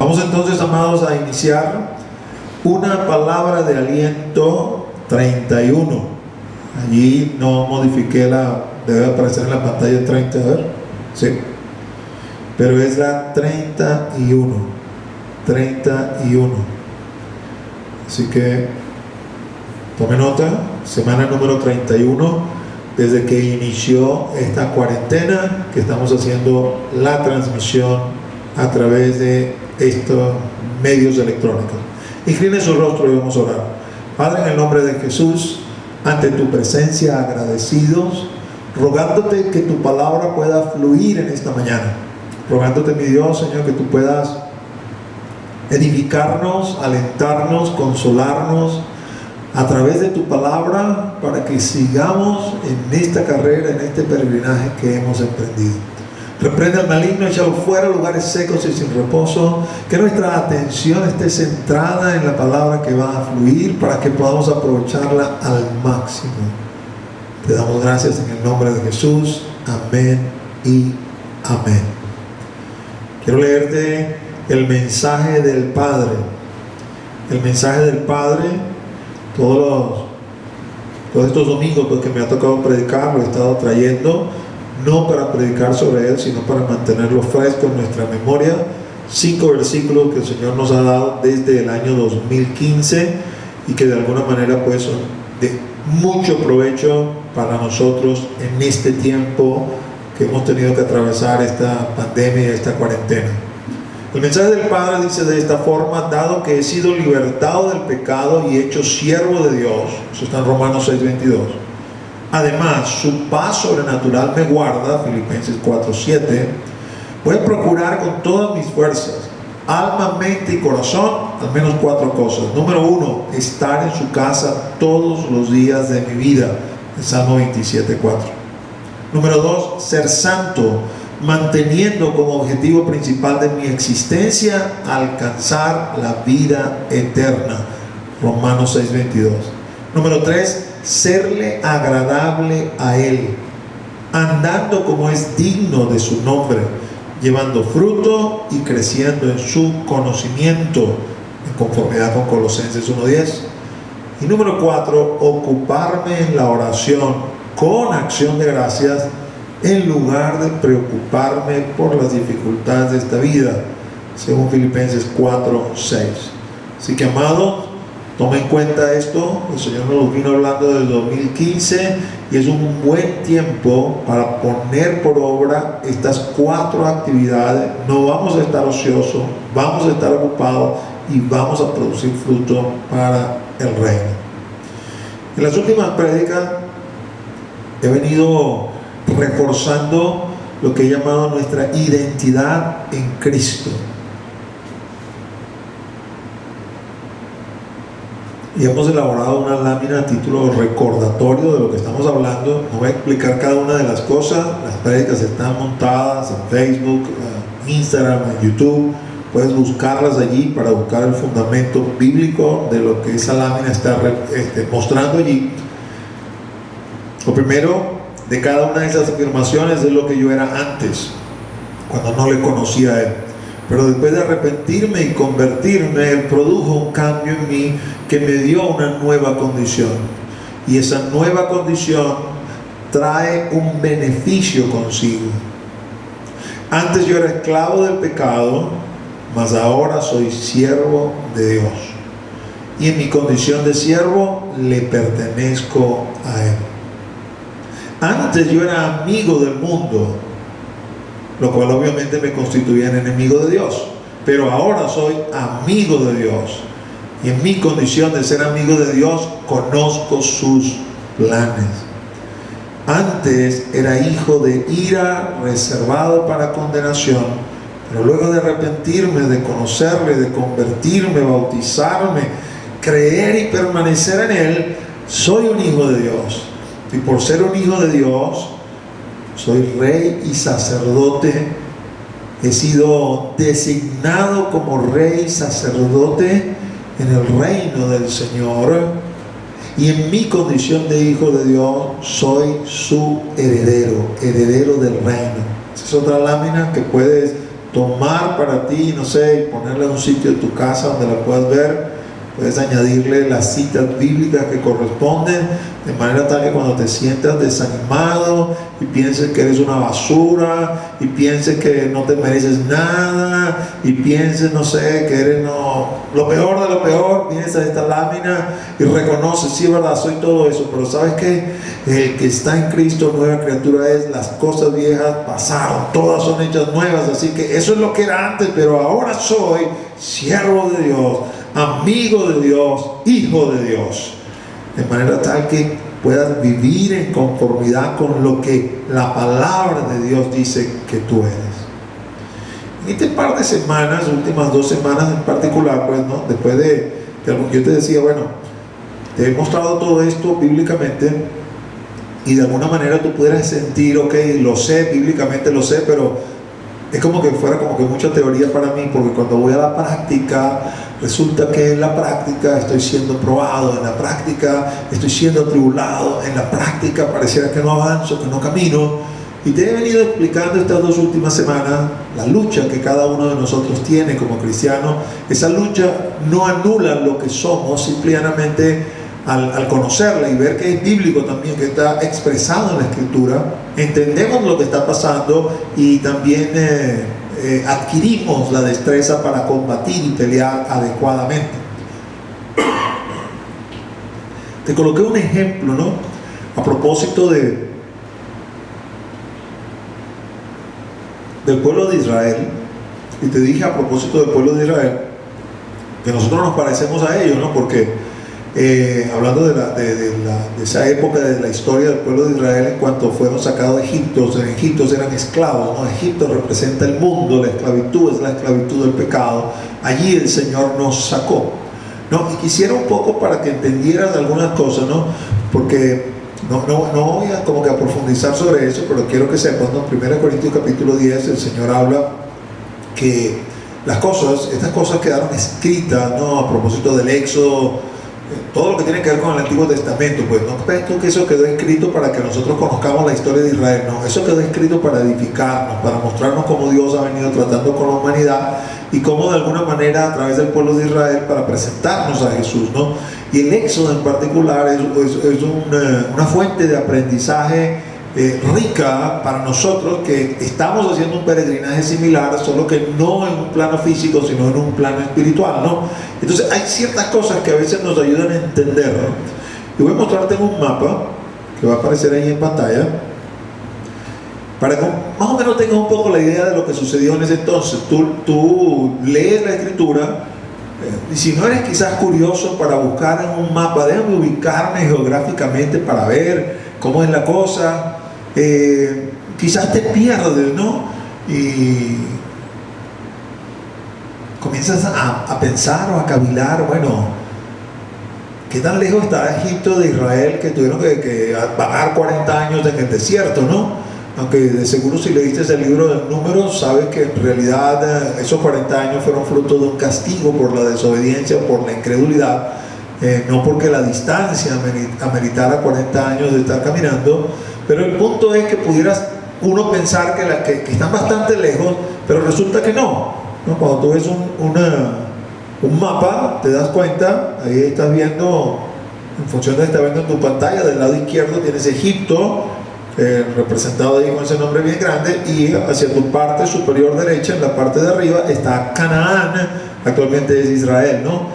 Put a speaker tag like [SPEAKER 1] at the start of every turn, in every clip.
[SPEAKER 1] Vamos entonces, amados, a iniciar una palabra de aliento 31. Allí no modifiqué debe aparecer en la pantalla 30, a ver, sí, pero es la 31. Así que tome nota, semana número 31, desde que inició esta cuarentena, que estamos haciendo la transmisión a través de estos medios electrónicos. Incline su rostro y vamos a orar. Padre, en el nombre de Jesús, ante tu presencia agradecidos, rogándote que tu palabra pueda fluir en esta mañana, rogándote, mi Dios, Señor, que tú puedas edificarnos, alentarnos, consolarnos a través de tu palabra, para que sigamos en esta carrera, en este peregrinaje que hemos emprendido. Reprende al maligno, échalo fuera, lugares secos y sin reposo. Que nuestra atención esté centrada en la palabra que va a fluir, para que podamos aprovecharla al máximo. Te damos gracias en el nombre de Jesús. Amén y amén. Quiero leerte el mensaje del Padre. El mensaje del Padre, todos estos domingos que me ha tocado predicar, lo he estado trayendo, no para predicar sobre él, sino para mantenerlo fresco en nuestra memoria. 5 versículos que el Señor nos ha dado desde el año 2015 y que de alguna manera pues son de mucho provecho para nosotros en este tiempo que hemos tenido que atravesar esta pandemia y esta cuarentena. El mensaje del Padre dice de esta forma: dado que he sido libertado del pecado y hecho siervo de Dios. Eso está en Romanos 6:22. Además, su paz sobrenatural me guarda, Filipenses 4:7. Voy a procurar con todas mis fuerzas, alma, mente y corazón, al menos 4 cosas. Número 1, estar en su casa todos los días de mi vida, el Salmo 27:4. Número 2, ser santo, manteniendo como objetivo principal de mi existencia alcanzar la vida eterna, Romanos 6:22. Número 3, serle agradable a Él, andando como es digno de su nombre, llevando fruto y creciendo en su conocimiento, en conformidad con Colosenses 1:10. Y número 4, ocuparme en la oración con acción de gracias, en lugar de preocuparme por las dificultades de esta vida, según Filipenses 4:6. Así que, amado, tome en cuenta esto. El Señor nos vino hablando del 2015 y es un buen tiempo para poner por obra estas 4 actividades. No vamos a estar ociosos, vamos a estar ocupados y vamos a producir fruto para el reino. En las últimas prédicas he venido reforzando lo que he llamado nuestra identidad en Cristo. Y hemos elaborado una lámina a título recordatorio de lo que estamos hablando. No voy a explicar cada una de las cosas. Las prédicas están montadas en Facebook, Instagram, en YouTube. Puedes buscarlas allí para buscar el fundamento bíblico de lo que esa lámina está mostrando allí. Lo primero de cada una de esas afirmaciones es lo que yo era antes, cuando no le conocía a Él. Pero después de arrepentirme y convertirme, Él produjo un cambio en mí que me dio una nueva condición. Y esa nueva condición trae un beneficio consigo. Antes yo era esclavo del pecado, mas ahora soy siervo de Dios. Y en mi condición de siervo le pertenezco a Él. Antes yo era amigo del mundo, lo cual obviamente me constituía en enemigo de Dios. Pero ahora soy amigo de Dios. Y en mi condición de ser amigo de Dios, conozco sus planes. Antes era hijo de ira, reservado para condenación. Pero luego de arrepentirme, de conocerle, de convertirme, bautizarme, creer y permanecer en Él, soy un hijo de Dios. Y por ser un hijo de Dios, soy rey y sacerdote. He sido designado como rey y sacerdote en el reino del Señor. Y en mi condición de hijo de Dios, soy su heredero del reino. Esa es otra lámina que puedes tomar para ti, no sé, y ponerla en un sitio de tu casa donde la puedas ver. Puedes añadirle las citas bíblicas que corresponden, de manera tal que cuando te sientas desanimado y pienses que eres una basura, y pienses que no te mereces nada, y pienses, no sé, que eres lo peor de lo peor, vienes a esta lámina y reconoces, sí, es verdad, soy todo eso, pero ¿sabes qué? El que está en Cristo, nueva criatura es, las cosas viejas pasaron, todas son hechas nuevas, así que eso es lo que era antes, pero ahora soy siervo de Dios, amigo de Dios, hijo de Dios, de manera tal que puedas vivir en conformidad con lo que la palabra de Dios dice que tú eres. En este par de semanas, últimas 2 semanas en particular, pues, ¿no? Después yo te decía, bueno, te he mostrado todo esto bíblicamente, y de alguna manera tú pudieras sentir, ok, lo sé, bíblicamente lo sé, pero es como que fuera como que mucha teoría para mí, porque cuando voy a la práctica, resulta que en la práctica estoy siendo probado, en la práctica estoy siendo atribulado, en la práctica pareciera que no avanzo, que no camino. Y te he venido explicando estas 2 últimas semanas la lucha que cada uno de nosotros tiene como cristiano. Esa lucha no anula lo que somos, simplemente al conocerla y ver que es bíblico también, que está expresado en la Escritura, entendemos lo que está pasando y también adquirimos la destreza para combatir y pelear adecuadamente. Te coloqué un ejemplo, ¿no? A propósito del pueblo de Israel, y te dije a propósito del pueblo de Israel que nosotros nos parecemos a ellos, ¿no? Porque hablando de esa época de la historia del pueblo de Israel, en cuanto fueron sacados de Egipto, en Egipto eran esclavos, ¿no? Egipto representa el mundo, la esclavitud es la esclavitud del pecado. Allí el Señor nos sacó, ¿no? Y quisiera un poco para que entendieras algunas cosas, ¿no? Porque no voy a como que a profundizar sobre eso, pero quiero que sepas, ¿no? 1 Corintios capítulo 10, el Señor habla que estas cosas quedaron escritas, ¿no? A propósito del Éxodo, todo lo que tiene que ver con el Antiguo Testamento, pues no crees tú que eso quedó escrito para que nosotros conozcamos la historia de Israel, no, eso quedó escrito para edificarnos, para mostrarnos cómo Dios ha venido tratando con la humanidad y cómo de alguna manera a través del pueblo de Israel para presentarnos a Jesús, ¿no? Y el Éxodo en particular es una fuente de aprendizaje rica para nosotros, que estamos haciendo un peregrinaje similar, solo que no en un plano físico, sino en un plano espiritual, ¿no? Entonces hay ciertas cosas que a veces nos ayudan a entender, ¿no? Y voy a mostrarte en un mapa que va a aparecer ahí en pantalla, para que más o menos tengas un poco la idea de lo que sucedió en ese entonces. Tú lees la Escritura, y si no eres quizás curioso para buscar en un mapa, déjame ubicarme geográficamente para ver cómo es la cosa. Quizás te pierdes, ¿no? Y comienzas a pensar o a cavilar, bueno, ¿qué tan lejos está Egipto de Israel, que tuvieron que vagar 40 años en el desierto, ¿no? Aunque de seguro si leíste el libro de Números, sabes que en realidad esos 40 años fueron fruto de un castigo por la desobediencia, por la incredulidad, no porque la distancia ameritara 40 años de estar caminando. Pero el punto es que pudieras uno pensar que están bastante lejos, pero resulta que no, ¿no? Cuando tú ves un mapa, te das cuenta, ahí estás viendo, en función de lo que estás viendo en tu pantalla, del lado izquierdo tienes Egipto, representado ahí con ese nombre bien grande, y hacia tu parte superior derecha, en la parte de arriba, está Canaán, actualmente es Israel, ¿no?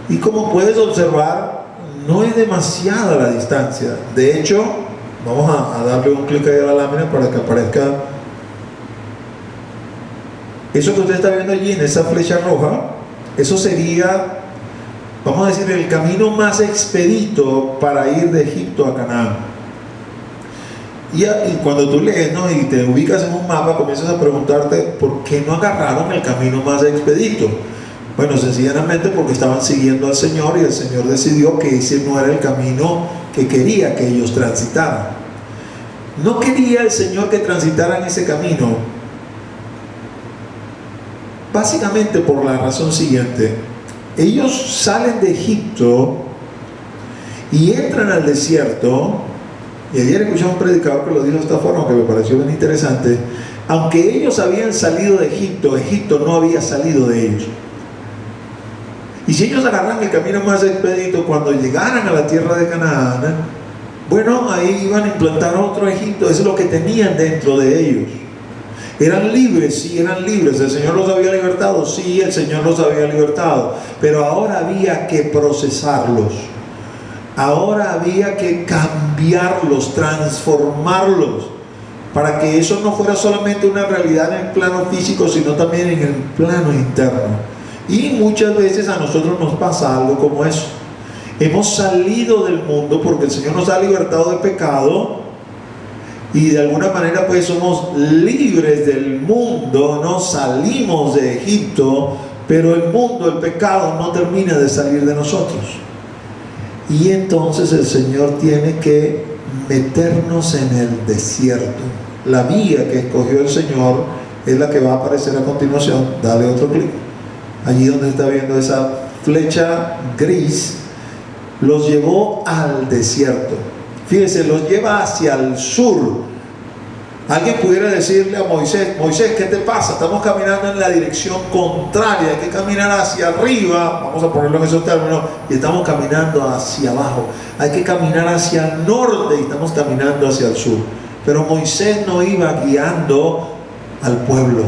[SPEAKER 1] Y como puedes observar, no es demasiada la distancia. De hecho, vamos a darle un clic ahí a la lámina para que aparezca eso que usted está viendo allí en esa flecha roja. Eso sería, vamos a decir, el camino más expedito para ir de Egipto a Canaán. Y cuando tú lees, ¿no?, y te ubicas en un mapa, comienzas a preguntarte por qué no agarraron el camino más expedito. Bueno, sencillamente porque estaban siguiendo al Señor, y el Señor decidió que ese no era el camino que quería que ellos transitaran. No quería el Señor que transitaran ese camino, básicamente por la razón siguiente: ellos salen de Egipto y entran al desierto. Y ayer escuché a un predicador que lo dijo de esta forma, que me pareció bien interesante. Aunque ellos habían salido de Egipto, Egipto no había salido de ellos. Y si ellos agarran el camino más expedito, cuando llegaran a la tierra de Canaán, bueno, ahí iban a implantar otro Egipto. Eso es lo que tenían dentro de ellos. ¿Eran libres? Sí, eran libres. ¿El Señor los había libertado? Sí, el Señor los había libertado. Pero ahora había que procesarlos. Ahora había que cambiarlos, transformarlos, para que eso no fuera solamente una realidad en el plano físico, sino también en el plano interno. Y muchas veces a nosotros nos pasa algo como eso. Hemos salido del mundo porque el Señor nos ha libertado del pecado, y de alguna manera pues somos libres del mundo, no salimos de Egipto, pero el mundo, el pecado no termina de salir de nosotros. Y entonces el Señor tiene que meternos en el desierto. La vía que escogió el Señor es la que va a aparecer a continuación. Dale otro clic. Allí donde está viendo esa flecha gris, los llevó al desierto. Fíjese, los lleva hacia el sur. Alguien pudiera decirle a Moisés: Moisés, ¿qué te pasa? Estamos caminando en la dirección contraria, hay que caminar hacia arriba, vamos a ponerlo en esos términos, y estamos caminando hacia abajo. Hay que caminar hacia el norte y estamos caminando hacia el sur. Pero Moisés no iba guiando al pueblo.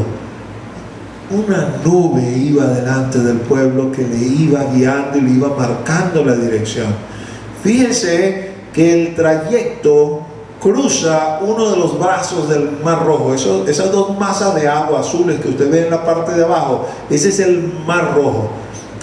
[SPEAKER 1] Una nube iba delante del pueblo que le iba guiando y le iba marcando la dirección. Fíjense que el trayecto cruza uno de los brazos del Mar Rojo. Esas dos masas de agua azules que usted ve en la parte de abajo, ese es el Mar Rojo.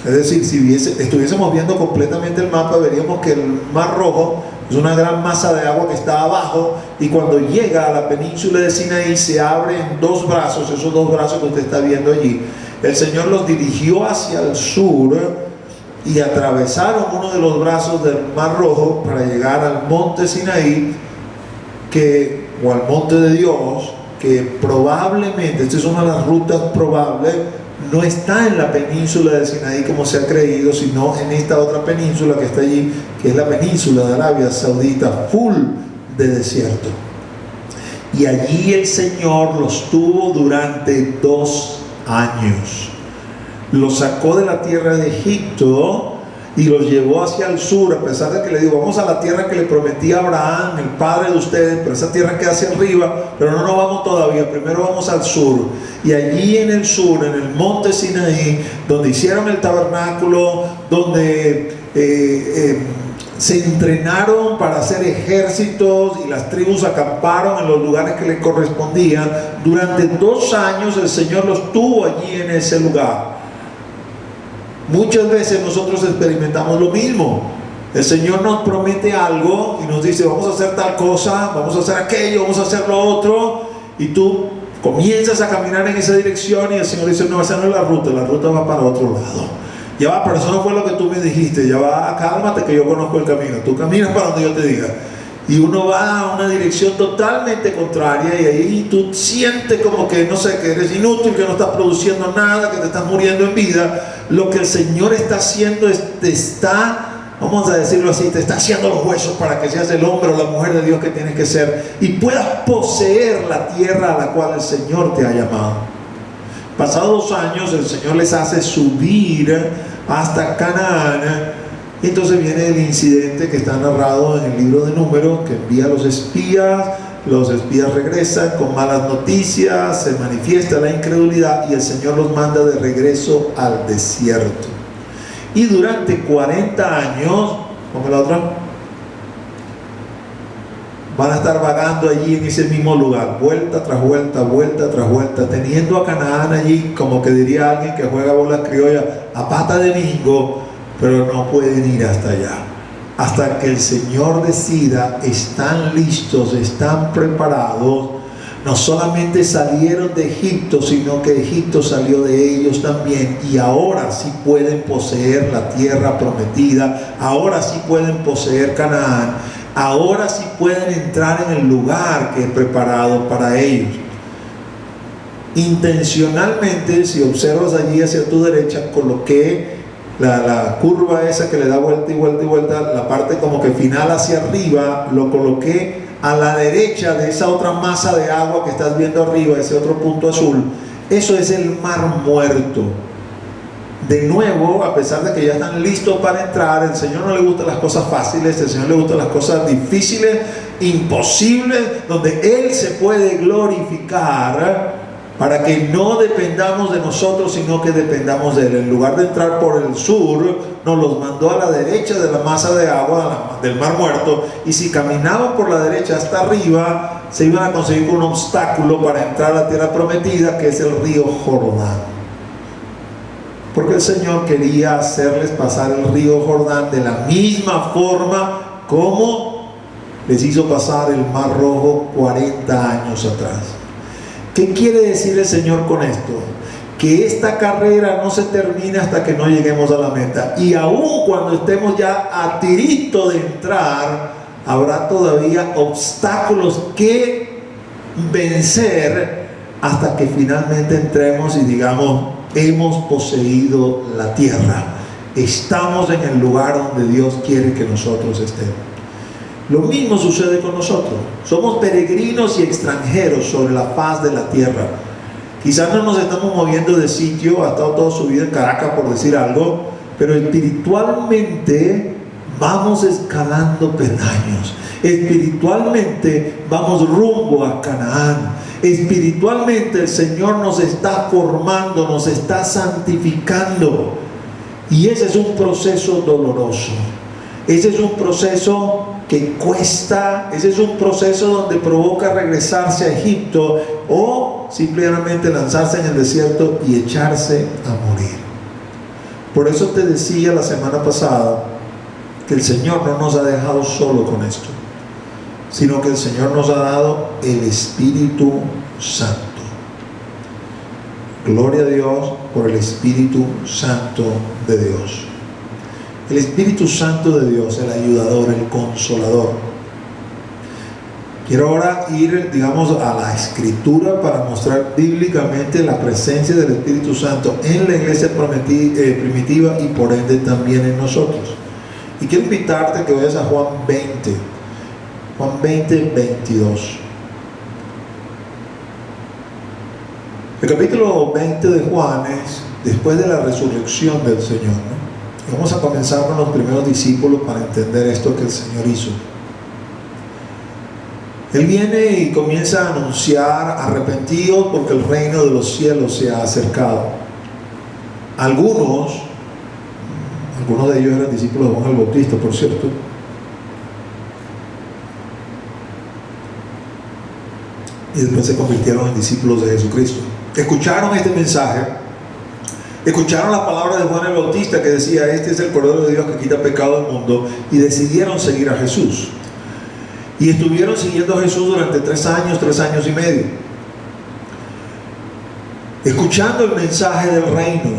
[SPEAKER 1] Es decir, si estuviésemos viendo completamente el mapa, veríamos que el Mar Rojo es una gran masa de agua que está abajo, y cuando llega a la península de Sinaí se abre en dos brazos. Esos dos brazos que usted está viendo allí, el Señor los dirigió hacia el sur y atravesaron uno de los brazos del Mar Rojo para llegar al monte Sinaí, o al monte de Dios, que probablemente, esta es una de las rutas probables, no está en la península de Sinaí como se ha creído, sino en esta otra península que está allí, que es la península de Arabia Saudita, full de desierto. Y allí el Señor los tuvo durante 2 años. Los sacó de la tierra de Egipto y los llevó hacia el sur, a pesar de que le digo: vamos a la tierra que le prometí a Abraham, el padre de ustedes, pero esa tierra queda hacia arriba, pero no nos vamos todavía, primero vamos al sur. Y allí en el sur, en el monte Sinaí, donde hicieron el tabernáculo, donde se entrenaron para hacer ejércitos, y las tribus acamparon en los lugares que les correspondían, durante 2 años el Señor los tuvo allí en ese lugar. Muchas veces nosotros experimentamos lo mismo. El Señor nos promete algo y nos dice: vamos a hacer tal cosa, vamos a hacer aquello, vamos a hacer lo otro, y tú comienzas a caminar en esa dirección y el Señor dice: no, esa no es la ruta va para otro lado. Ya va, pero eso no fue lo que tú me dijiste. Ya va, cálmate que yo conozco el camino. Tú caminas para donde yo te diga. Y uno va a una dirección totalmente contraria, y ahí tú sientes como que, no sé, que eres inútil, que no estás produciendo nada, que te estás muriendo en vida. Lo que el Señor está haciendo es, vamos a decirlo así, te está haciendo los huesos para que seas el hombre o la mujer de Dios que tienes que ser, y puedas poseer la tierra a la cual el Señor te ha llamado. Pasados 2 años, el Señor les hace subir hasta Canaán. Y entonces viene el incidente que está narrado en el libro de Números, que envía a los espías regresan con malas noticias, se manifiesta la incredulidad y el Señor los manda de regreso al desierto. Y durante 40 años, ¿cómo es la otra? Van a estar vagando allí en ese mismo lugar, vuelta tras vuelta, vuelta tras vuelta, teniendo a Canaán allí, como que diría alguien que juega bolas criollas, a pata de bingo, pero no pueden ir hasta allá. Hasta que el Señor decida: están listos, están preparados. No solamente salieron de Egipto, sino que Egipto salió de ellos también, y ahora sí pueden poseer la tierra prometida, ahora sí pueden poseer Canaán, ahora sí pueden entrar en el lugar que he preparado para ellos. Intencionalmente, si observas allí hacia tu derecha, coloqué la curva esa que le da vuelta y vuelta y vuelta, la parte como que final hacia arriba, lo coloqué a la derecha de esa otra masa de agua que estás viendo arriba, ese otro punto azul, eso es el Mar Muerto. De nuevo, a pesar de que ya están listos para entrar, el Señor no le gustan las cosas fáciles, el Señor le gustan las cosas difíciles, imposibles, donde Él se puede glorificar, para que no dependamos de nosotros, sino que dependamos de Él. En lugar de entrar por el sur, nos los mandó a la derecha de la masa de agua del Mar Muerto, y si caminaban por la derecha hasta arriba, se iban a conseguir un obstáculo para entrar a la tierra prometida, que es el río Jordán. Porque el Señor quería hacerles pasar el río Jordán de la misma forma como les hizo pasar el Mar Rojo 40 años atrás. ¿Qué quiere decir el Señor con esto? Que esta carrera no se termina hasta que no lleguemos a la meta. Y aun cuando estemos ya a tirito de entrar, habrá todavía obstáculos que vencer hasta que finalmente entremos y digamos: hemos poseído la tierra, estamos en el lugar donde Dios quiere que nosotros estemos. Lo mismo sucede con nosotros. Somos peregrinos y extranjeros sobre la faz de la tierra. Quizás no nos estamos moviendo de sitio, ha estado toda su vida en Caracas, por decir algo, pero espiritualmente vamos escalando peldaños. Espiritualmente vamos rumbo a Canaán. Espiritualmente el Señor nos está formando, nos está santificando. Y ese es un proceso doloroso. Ese es un proceso que cuesta. Ese es un proceso donde provoca regresarse a Egipto o simplemente lanzarse en el desierto y echarse a morir. Por eso te decía la semana pasada que el Señor no nos ha dejado solo con esto, sino que el Señor nos ha dado el Espíritu Santo. Gloria a Dios por el Espíritu Santo de Dios. El Espíritu Santo de Dios, el ayudador, el consolador. Quiero ahora ir, digamos, a la Escritura para mostrar bíblicamente la presencia del Espíritu Santo en la iglesia primitiva y por ende también en nosotros. Y quiero invitarte a que vayas a Juan 20. Juan 20, 22. El capítulo 20 de Juan es después de la resurrección del Señor, ¿no? Y vamos a comenzar con los primeros discípulos para entender esto que el Señor hizo. Él viene y comienza a anunciar: arrepentidos porque el reino de los cielos se ha acercado. Algunos de ellos eran discípulos de Juan el Bautista, por cierto. Y después se convirtieron en discípulos de Jesucristo. Escucharon este mensaje, escucharon la palabra de Juan el Bautista que decía: este es el Cordero de Dios que quita pecado del mundo, y decidieron seguir a Jesús. Y estuvieron siguiendo a Jesús durante 3 años y medio, escuchando el mensaje del reino,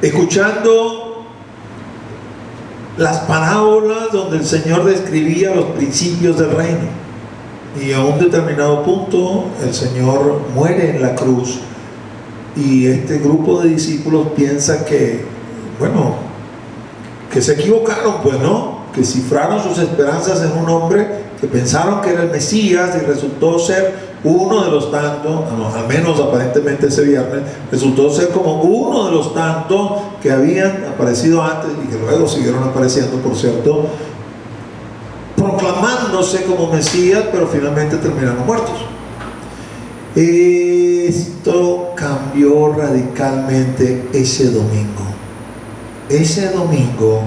[SPEAKER 1] escuchando las parábolas donde el Señor describía los principios del reino. Y a un determinado punto el Señor muere en la cruz, y este grupo de discípulos piensa que, bueno, que se equivocaron, pues, ¿no? Que cifraron sus esperanzas en un hombre que pensaron que era el Mesías, y resultó ser uno de los tantos, al menos aparentemente ese viernes, resultó ser como uno de los tantos que habían aparecido antes y que luego siguieron apareciendo, por cierto, proclamándose como Mesías, pero finalmente terminaron muertos. Esto cambió radicalmente ese domingo. Ese domingo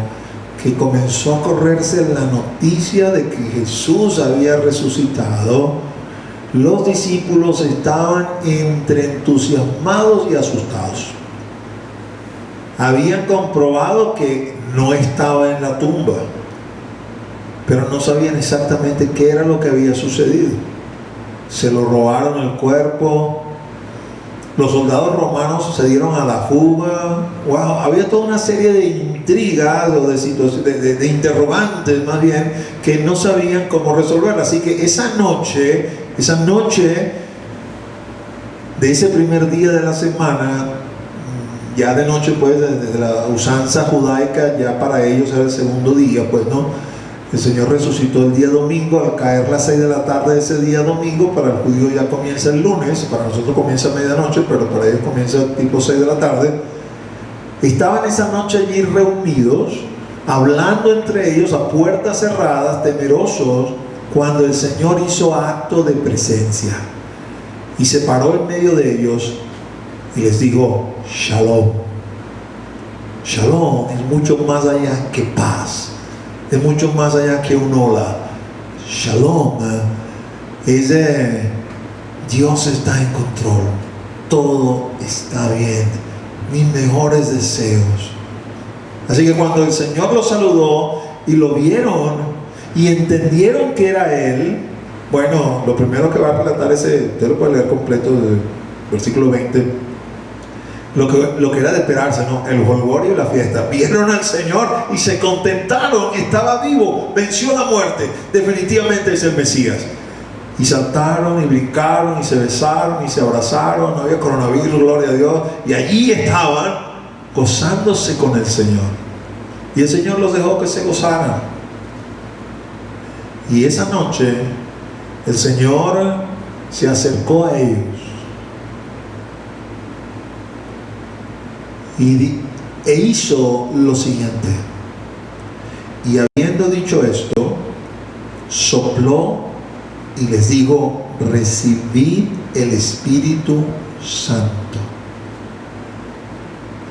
[SPEAKER 1] que comenzó a correrse la noticia de que Jesús había resucitado, los discípulos estaban entre entusiasmados y asustados. Habían comprobado que no estaba en la tumba, pero no sabían exactamente qué era lo que había sucedido. Se lo robaron el cuerpo, los soldados romanos se dieron a la fuga. Wow, había toda una serie de intrigas o de interrogantes, más bien, que no sabían cómo resolver. Así que esa noche de ese primer día de la semana, ya de noche, pues, desde la usanza judaica, ya para ellos era el segundo día, pues, ¿no? El Señor resucitó el día domingo al caer las 6 de la tarde de ese día domingo. Para el judío ya comienza el lunes, para nosotros comienza a medianoche, pero para ellos comienza tipo 6 de la tarde. Estaban esa noche allí reunidos, hablando entre ellos a puertas cerradas, temerosos, cuando el Señor hizo acto de presencia y se paró en medio de ellos y les dijo: Shalom. Shalom es mucho más allá que paz, es mucho más allá que un hola. Shalom es Dios está en control, todo está bien, mis mejores deseos. Así que cuando el Señor los saludó y lo vieron y entendieron que era Él, bueno, lo primero que va a relatar usted lo puede leer completo del versículo 20, lo que era de esperarse, ¿no? El jolgorio y la fiesta. Vieron al Señor y se contentaron, estaba vivo, venció la muerte, definitivamente es el Mesías. Y saltaron y brincaron y se besaron y se abrazaron, no había coronavirus, gloria a Dios, y allí estaban gozándose con el Señor. Y el Señor los dejó que se gozaran. Y esa noche el Señor se acercó a ellos e hizo lo siguiente. Y habiendo dicho esto, sopló y les dijo: recibid el Espíritu Santo.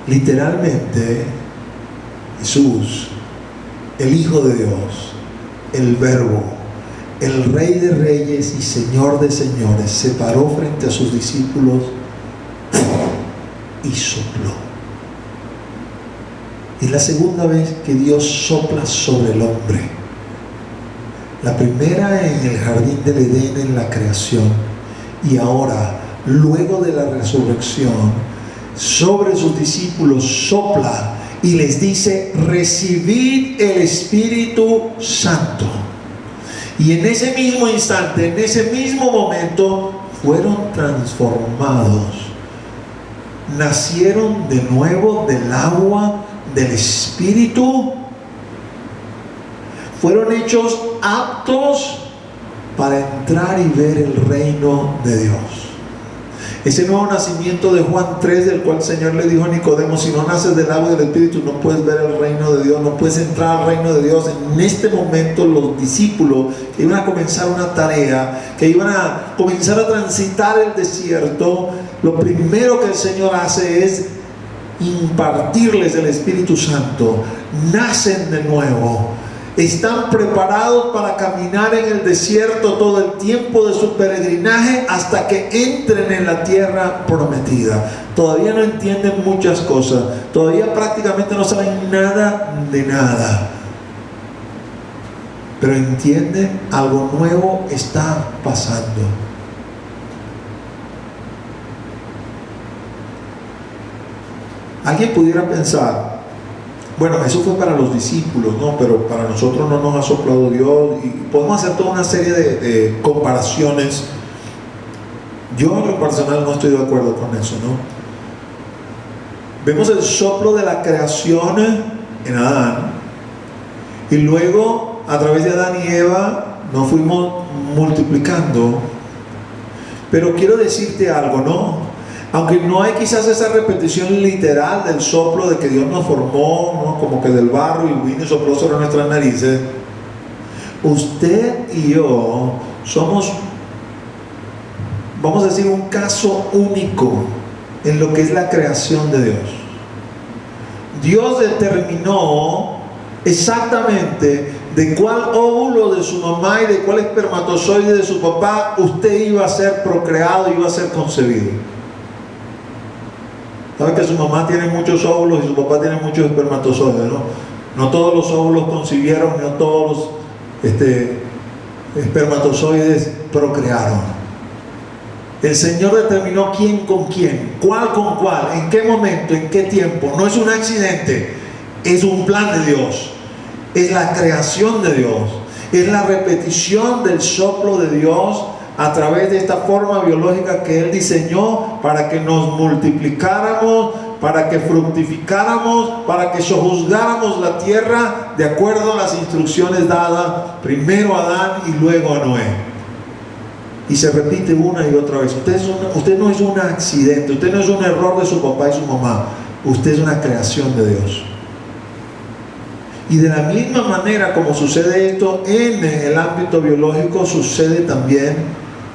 [SPEAKER 1] Literalmente, Jesús, el Hijo de Dios, el Verbo, el Rey de Reyes y Señor de Señores, se paró frente a sus discípulos y sopló. Es la segunda vez que Dios sopla sobre el hombre. La primera en el jardín del Edén, en la creación, y ahora, luego de la resurrección, sobre sus discípulos sopla y les dice: recibid el Espíritu Santo. Y en ese mismo instante, en ese mismo momento, fueron transformados, nacieron de nuevo del agua del Espíritu, fueron hechos aptos para entrar y ver el reino de Dios. Ese nuevo nacimiento de Juan 3, del cual el Señor le dijo a Nicodemo: si no naces del agua y del Espíritu, no puedes ver el reino de Dios, no puedes entrar al reino de Dios. En este momento los discípulos que iban a comenzar una tarea, que iban a comenzar a transitar el desierto, lo primero que el Señor hace es impartirles el Espíritu Santo. Nacen de nuevo, están preparados para caminar en el desierto todo el tiempo de su peregrinaje hasta que entren en la tierra prometida. Todavía no entienden muchas cosas, todavía prácticamente no saben nada de nada, pero entienden algo nuevo está pasando. Alguien pudiera pensar: bueno, eso fue para los discípulos, ¿no? Pero para nosotros no nos ha soplado Dios. Y podemos hacer toda una serie de comparaciones. Yo en lo personal no estoy de acuerdo con eso, ¿no? Vemos el soplo de la creación en Adán, y luego a través de Adán y Eva nos fuimos multiplicando. Pero quiero decirte algo, ¿no? Aunque no hay quizás esa repetición literal del soplo de que Dios nos formó, ¿no? Como que del barro y vino y sopló sobre nuestras narices, usted y yo somos, vamos a decir, un caso único en lo que es la creación de Dios. Dios determinó exactamente de cuál óvulo de su mamá y de cuál espermatozoide de su papá usted iba a ser procreado, iba a ser concebido. ¿Sabe que su mamá tiene muchos óvulos y su papá tiene muchos espermatozoides, no? No todos los óvulos concibieron, no todos los espermatozoides procrearon. El Señor determinó quién con quién, cuál con cuál, en qué momento, en qué tiempo. No es un accidente, es un plan de Dios, es la creación de Dios, es la repetición del soplo de Dios a través de esta forma biológica que Él diseñó para que nos multiplicáramos, para que fructificáramos, para que sojuzgáramos la tierra de acuerdo a las instrucciones dadas primero a Adán y luego a Noé. Y se repite una y otra vez. Usted no es un accidente, usted no es un error de su papá y su mamá, usted es una creación de Dios. Y de la misma manera como sucede esto en el ámbito biológico, sucede también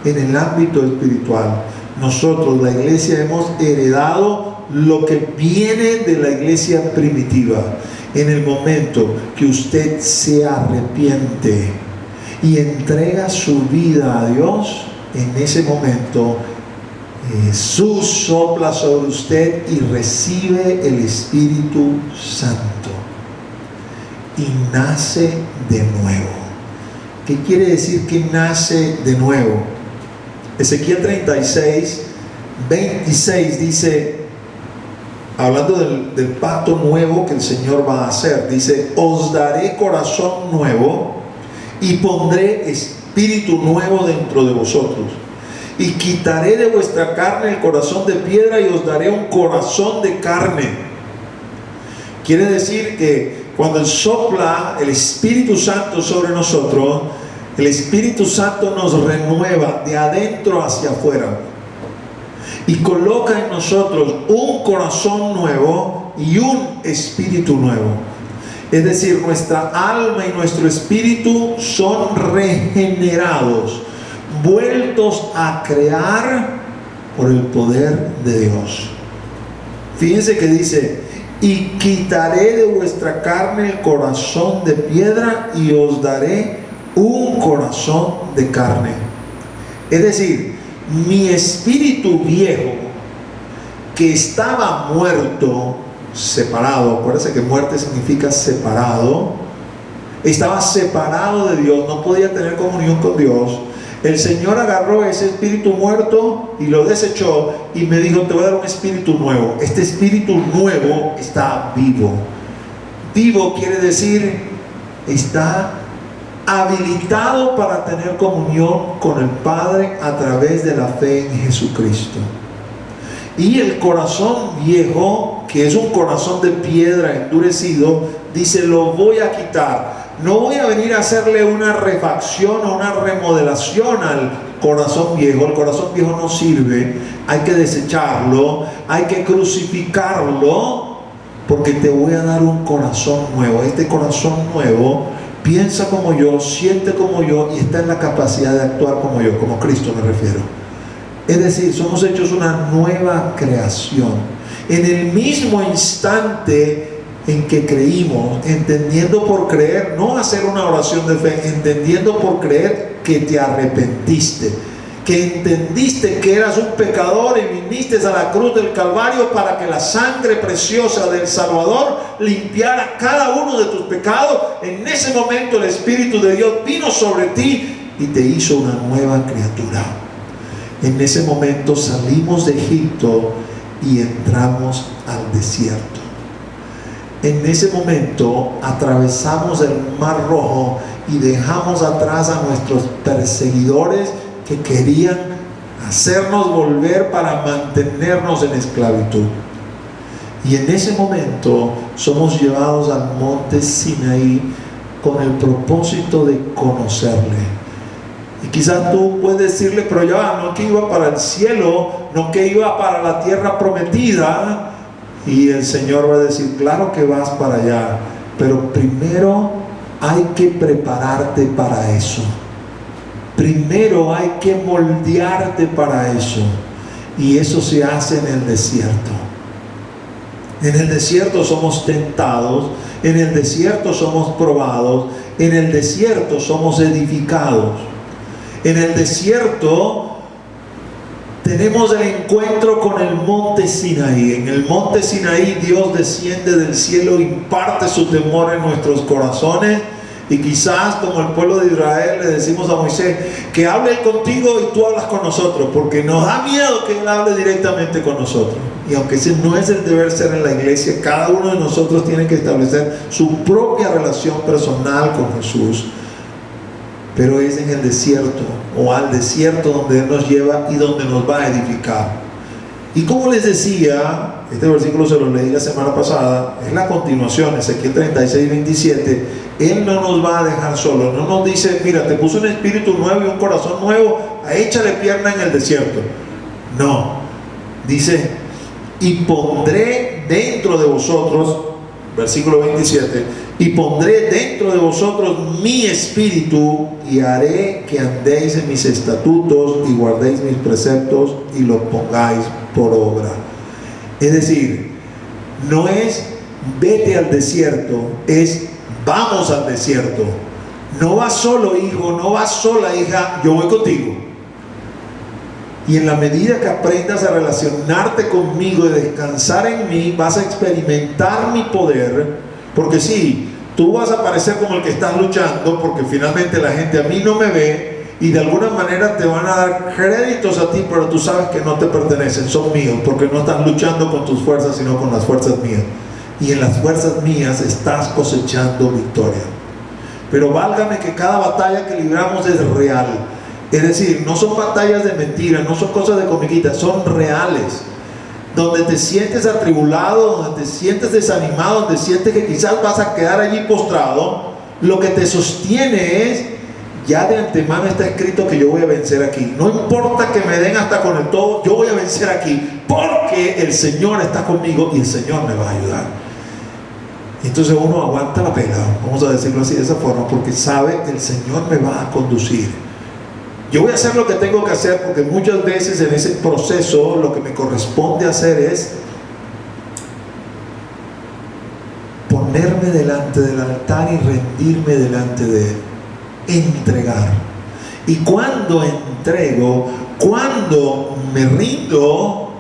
[SPEAKER 1] en el ámbito espiritual. Nosotros, la iglesia, hemos heredado lo que viene de la iglesia primitiva. En el momento que usted se arrepiente y entrega su vida a Dios, en ese momento Jesús sopla sobre usted y recibe el Espíritu Santo y nace de nuevo. ¿Qué quiere decir que nace de nuevo? Ezequiel 36, 26 dice, hablando del pacto nuevo que el Señor va a hacer, dice: os daré corazón nuevo y pondré espíritu nuevo dentro de vosotros, y quitaré de vuestra carne el corazón de piedra y os daré un corazón de carne. Quiere decir que cuando sopla el Espíritu Santo sobre nosotros, el Espíritu Santo nos renueva de adentro hacia afuera y coloca en nosotros un corazón nuevo y un espíritu nuevo. Es decir, nuestra alma y nuestro espíritu son regenerados, vueltos a crear por el poder de Dios. Fíjense que dice: y quitaré de vuestra carne el corazón de piedra y os daré un corazón de carne. Es decir, mi espíritu viejo, que estaba muerto, separado, acuérdense que muerte significa separado, estaba separado de Dios, no podía tener comunión con Dios. El Señor agarró ese espíritu muerto y lo desechó y me dijo: te voy a dar un espíritu nuevo. Este espíritu nuevo está vivo. Vivo quiere decir está habilitado para tener comunión con el Padre a través de la fe en Jesucristo. Y el corazón viejo, que es un corazón de piedra endurecido, dice: lo voy a quitar. No voy a venir a hacerle una refacción o una remodelación al corazón viejo. El corazón viejo no sirve, hay que desecharlo, hay que crucificarlo, porque te voy a dar un corazón nuevo. Este corazón nuevo piensa como yo, siente como yo y está en la capacidad de actuar como yo, como Cristo me refiero. Es decir, somos hechos una nueva creación. En el mismo instante en que creímos, entendiendo por creer, no hacer una oración de fe, entendiendo por creer que te arrepentiste, que entendiste que eras un pecador y viniste a la cruz del Calvario para que la sangre preciosa del Salvador limpiara cada uno de tus pecados. En ese momento el Espíritu de Dios vino sobre ti y te hizo una nueva criatura. En ese momento salimos de Egipto y entramos al desierto. En ese momento atravesamos el Mar Rojo y dejamos atrás a nuestros perseguidores que querían hacernos volver para mantenernos en esclavitud. Y en ese momento somos llevados al monte Sinaí con el propósito de conocerle. Y quizás tú puedes decirle: pero ya, no que iba para el cielo, no que iba para la tierra prometida. Y el Señor va a decir: claro que vas para allá, pero primero hay que prepararte para eso. Primero hay que moldearte para eso. Y eso se hace en el desierto. En el desierto somos tentados, en el desierto somos probados, en el desierto somos edificados. En el desierto tenemos el encuentro con el monte Sinaí. En el monte Sinaí Dios desciende del cielo, imparte su temor en nuestros corazones. Y quizás, como el pueblo de Israel, le decimos a Moisés: que hable Él contigo y tú hablas con nosotros, porque nos da miedo que Él hable directamente con nosotros. Y aunque ese no es el deber ser en la iglesia, cada uno de nosotros tiene que establecer su propia relación personal con Jesús. Pero es en el desierto, o al desierto, donde Él nos lleva y donde nos va a edificar. Y como les decía, este versículo se lo leí la semana pasada, es la continuación, Ezequiel 36, 27. Él no nos va a dejar solos, no nos dice, mira, te puso un espíritu nuevo y un corazón nuevo, échale pierna en el desierto. No, dice, y pondré dentro de vosotros, versículo 27, y pondré dentro de vosotros mi espíritu y haré que andéis en mis estatutos y guardéis mis preceptos y los pongáis por obra. Es decir, no es vete al desierto, es vamos al desierto. No vas solo, hijo, no vas sola, hija, yo voy contigo. Y en la medida que aprendas a relacionarte conmigo y descansar en mí, vas a experimentar mi poder. Porque sí, tú vas a parecer como el que estás luchando, porque finalmente la gente a mí no me ve, y de alguna manera te van a dar créditos a ti, pero tú sabes que no te pertenecen, son míos, porque no estás luchando con tus fuerzas, sino con las fuerzas mías. Y en las fuerzas mías estás cosechando victoria. Pero válgame que cada batalla que libramos es real. Es decir, no son batallas de mentira, no son cosas de comiquitas, son reales. Donde te sientes atribulado, donde te sientes desanimado, donde sientes que quizás vas a quedar allí postrado, lo que te sostiene es, ya de antemano está escrito que yo voy a vencer aquí. No importa que me den hasta con el todo, yo voy a vencer aquí, porque el Señor está conmigo y el Señor me va a ayudar. Entonces uno aguanta la pena, vamos a decirlo así de esa forma, porque sabe que el Señor me va a conducir. Yo voy a hacer lo que tengo que hacer, porque muchas veces en ese proceso lo que me corresponde hacer es ponerme delante del altar y rendirme delante de Él, entregar. Y cuando entrego, cuando me rindo,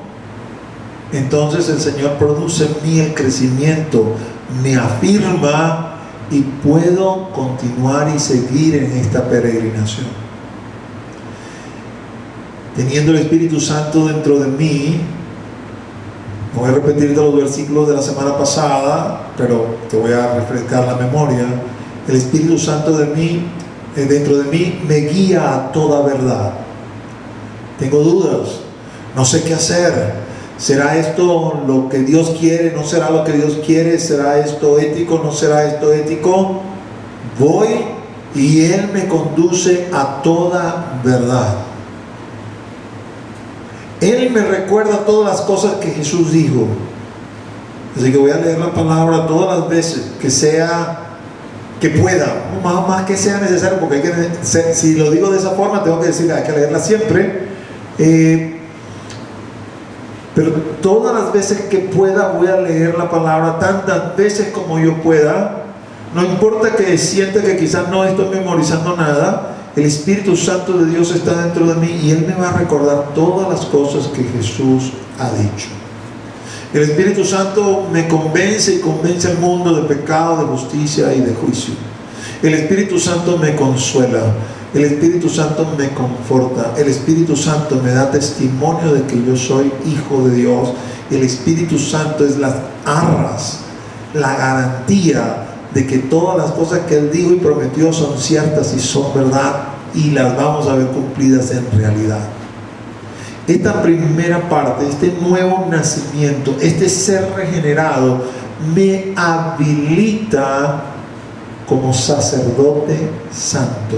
[SPEAKER 1] entonces el Señor produce en mí el crecimiento, me afirma y puedo continuar y seguir en esta peregrinación. Teniendo el Espíritu Santo dentro de mí, voy a repetirte los versículos de la semana pasada, pero te voy a refrescar la memoria. El Espíritu Santo dentro de mí me guía a toda verdad. Tengo dudas, no sé qué hacer. ¿Será esto lo que Dios quiere? ¿No será lo que Dios quiere? ¿Será esto ético? ¿No será esto ético? Voy y Él me conduce a toda verdad. Él me recuerda todas las cosas que Jesús dijo. Así que voy a leer la palabra todas las veces que pueda, más que sea necesario, porque hay que, si lo digo de esa forma, tengo que decir, hay que leerla siempre. Pero todas las veces que pueda voy a leer la palabra, tantas veces como yo pueda. No importa que sienta que quizás no estoy memorizando nada, el Espíritu Santo de Dios está dentro de mí y Él me va a recordar todas las cosas que Jesús ha dicho. El Espíritu Santo me convence y convence al mundo de pecado, de justicia y de juicio. El Espíritu Santo me consuela. El Espíritu Santo me conforta. El Espíritu Santo me da testimonio de que yo soy hijo de Dios. El Espíritu Santo es las arras, la garantía de que todas las cosas que Él dijo y prometió son ciertas y son verdad, y las vamos a ver cumplidas en realidad. Esta primera parte, este nuevo nacimiento, este ser regenerado, me habilita como sacerdote santo.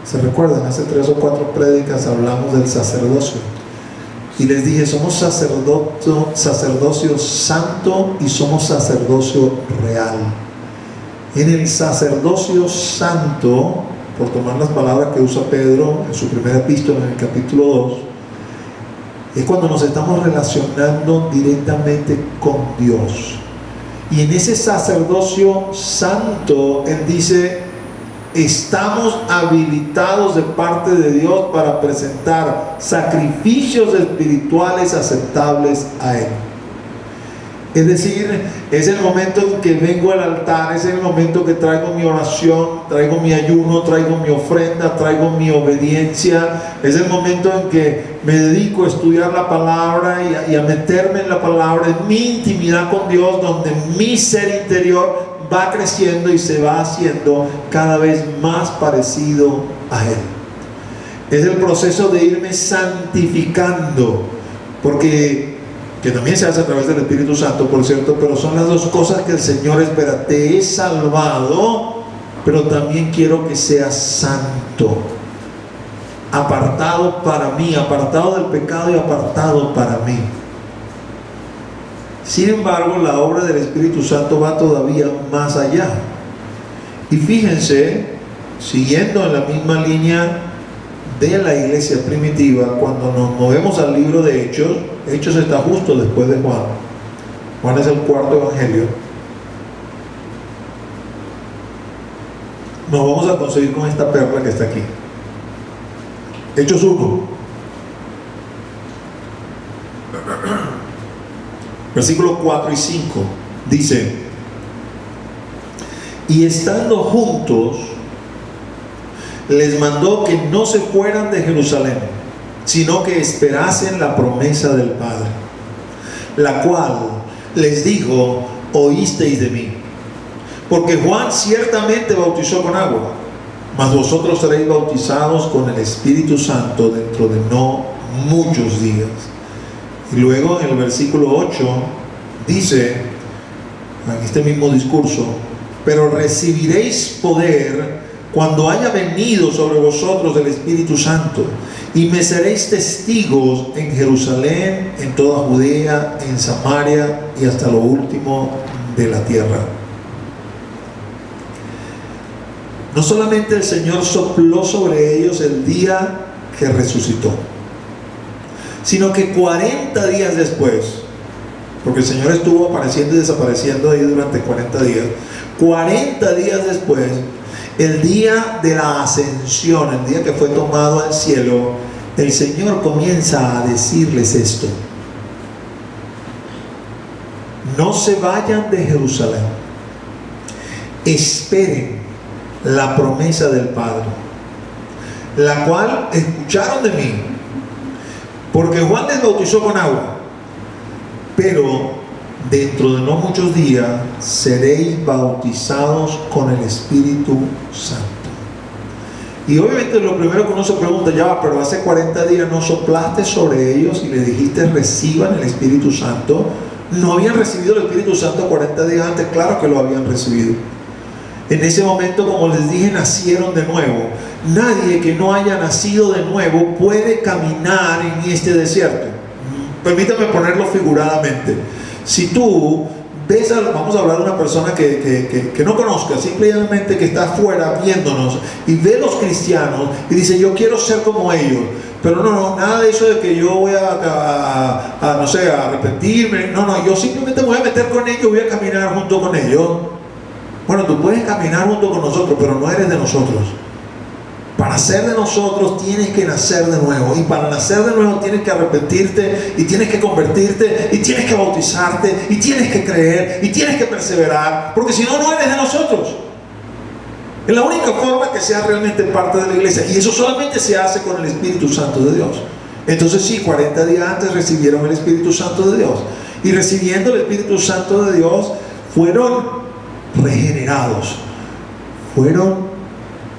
[SPEAKER 1] ¿Se recuerdan? Hace 3 o 4 prédicas hablamos del sacerdocio. Y les dije, somos sacerdocio santo y somos sacerdocio real. En el sacerdocio santo, por tomar las palabras que usa Pedro en su primera epístola en el capítulo 2, es cuando nos estamos relacionando directamente con Dios. Y en ese sacerdocio santo, Él dice, estamos habilitados de parte de Dios para presentar sacrificios espirituales aceptables a Él. Es decir, es el momento en que vengo al altar, es el momento que traigo mi oración, traigo mi ayuno, traigo mi ofrenda, traigo mi obediencia. Es el momento en que me dedico a estudiar la palabra y a meterme en la palabra, en mi intimidad con Dios, donde mi ser interior va creciendo y se va haciendo cada vez más parecido a Él. Es el proceso de irme santificando Porque, que también se hace a través del Espíritu Santo, por cierto, pero son las dos cosas que el Señor espera. Te he salvado, pero también quiero que seas santo, apartado para mí, apartado del pecado y apartado para mí. Sin embargo, la obra del Espíritu Santo va todavía más allá. Y fíjense, siguiendo en la misma línea de la iglesia primitiva, cuando nos movemos al libro de Hechos, Hechos está justo después de Juan. Juan es el cuarto evangelio. Nos vamos a conseguir con esta perla que está aquí. Hechos 1. Versículos 4 y 5 dice: y estando juntos, les mandó que no se fueran de Jerusalén, sino que esperasen la promesa del Padre, la cual les dijo: oísteis de mí. Porque Juan ciertamente bautizó con agua, mas vosotros seréis bautizados con el Espíritu Santo dentro de no muchos días. Y luego en el versículo 8 dice, en este mismo discurso: pero recibiréis poder cuando haya venido sobre vosotros el Espíritu Santo, y me seréis testigos en Jerusalén, en toda Judea, en Samaria y hasta lo último de la tierra. No solamente el Señor sopló sobre ellos el día que resucitó, sino que 40 días después, porque el Señor estuvo apareciendo y desapareciendo ahí durante 40 días, 40 días después, el día de la ascensión, el día que fue tomado al cielo, el Señor comienza a decirles esto: no se vayan de Jerusalén, esperen la promesa del Padre, la cual escucharon de mí. Porque Juan les bautizó con agua, pero dentro de no muchos días seréis bautizados con el Espíritu Santo. Y obviamente lo primero que uno se pregunta, ya va, pero hace 40 días no soplaste sobre ellos y les dijiste reciban el Espíritu Santo. ¿No habían recibido el Espíritu Santo 40 días antes? Claro que lo habían recibido. En ese momento, como les dije, nacieron de nuevo. Nadie que no haya nacido de nuevo puede caminar en este desierto. Permítame ponerlo figuradamente. Si tú ves, vamos a hablar de una persona que no conozca, simplemente que está afuera viéndonos y ve a los cristianos y dice: yo quiero ser como ellos. Pero no, nada de eso de que yo voy no sé, a arrepentirme. No, yo simplemente me voy a meter con ellos, voy a caminar junto con ellos. Bueno, tú puedes caminar junto con nosotros, pero no eres de nosotros. Para ser de nosotros tienes que nacer de nuevo, y para nacer de nuevo tienes que arrepentirte, y tienes que convertirte, y tienes que bautizarte, y tienes que creer, y tienes que perseverar, porque si no, no eres de nosotros. Es la única forma que seas realmente parte de la iglesia, y eso solamente se hace con el Espíritu Santo de Dios. Entonces sí, 40 días antes recibieron el Espíritu Santo de Dios, y recibiendo el Espíritu Santo de Dios fueron regenerados, fueron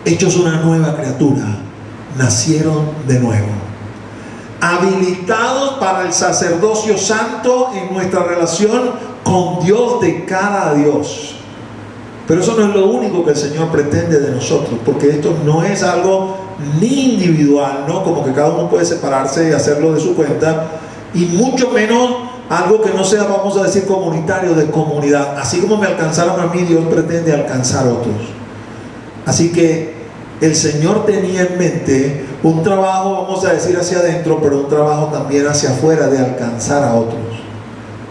[SPEAKER 1] hechos una nueva criatura, nacieron de nuevo, habilitados para el sacerdocio santo en nuestra relación con Dios de cara a Dios. Pero eso no es lo único que el Señor pretende de nosotros, porque esto no es algo ni individual, ¿no? Como que cada uno puede separarse y hacerlo de su cuenta, y mucho menos algo que no sea, vamos a decir, comunitario, de comunidad. Así como me alcanzaron a mí, Dios pretende alcanzar a otros. Así que el Señor tenía en mente un trabajo, vamos a decir, hacia adentro, pero un trabajo también hacia afuera, de alcanzar a otros.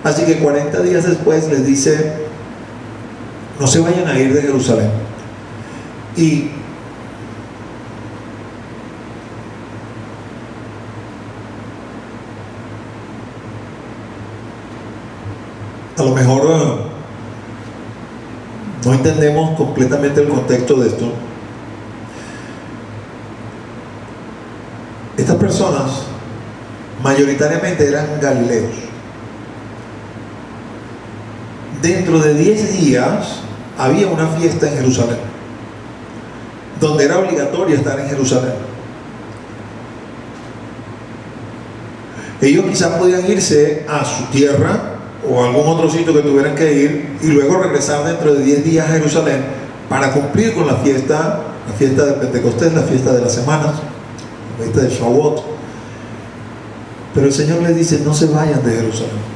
[SPEAKER 1] Así que 40 días después les dice: no se vayan a ir de Jerusalén. Y a lo mejor no entendemos completamente el contexto de esto. Estas personas mayoritariamente eran galileos. Dentro de 10 días había una fiesta en Jerusalén, donde era obligatorio estar en Jerusalén. Ellos quizás podían irse a su tierra o a algún otro sitio que tuvieran que ir y luego regresar dentro de 10 días a Jerusalén para cumplir con la fiesta de Pentecostés, la fiesta de las semanas, la fiesta de Shavuot. Pero el Señor les dice: no se vayan de Jerusalén.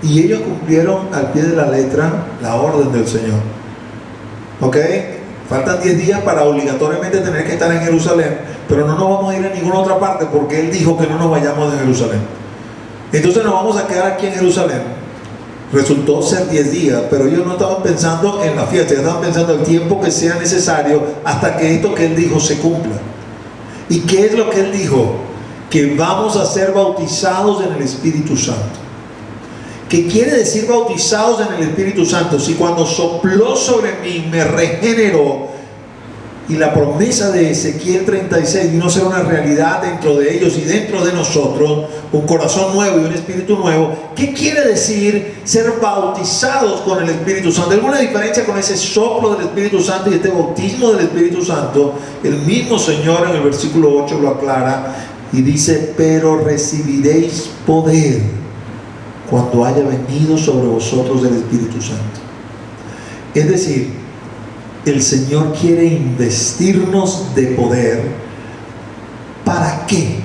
[SPEAKER 1] Y ellos cumplieron al pie de la letra la orden del Señor. ¿Ok? Faltan 10 días para obligatoriamente tener que estar en Jerusalén, pero no nos vamos a ir a ninguna otra parte porque Él dijo que no nos vayamos de Jerusalén. Entonces nos vamos a quedar aquí en Jerusalén. Resultó ser 10 días, pero ellos no estaban pensando en la fiesta, ellos estaban pensando el tiempo que sea necesario hasta que esto que Él dijo se cumpla. ¿Y qué es lo que Él dijo? Que vamos a ser bautizados en el Espíritu Santo. ¿Qué quiere decir bautizados en el Espíritu Santo? Si cuando sopló sobre mí me regeneró, y la promesa de Ezequiel 36 vino a ser una realidad dentro de ellos y dentro de nosotros, un corazón nuevo y un espíritu nuevo. ¿Qué quiere decir ser bautizados con el Espíritu Santo? ¿Hay alguna diferencia con ese soplo del Espíritu Santo y este bautismo del Espíritu Santo? El mismo Señor en el versículo 8 lo aclara y dice: pero recibiréis poder cuando haya venido sobre vosotros el Espíritu Santo. Es decir, el Señor quiere investirnos de poder. ¿Para qué?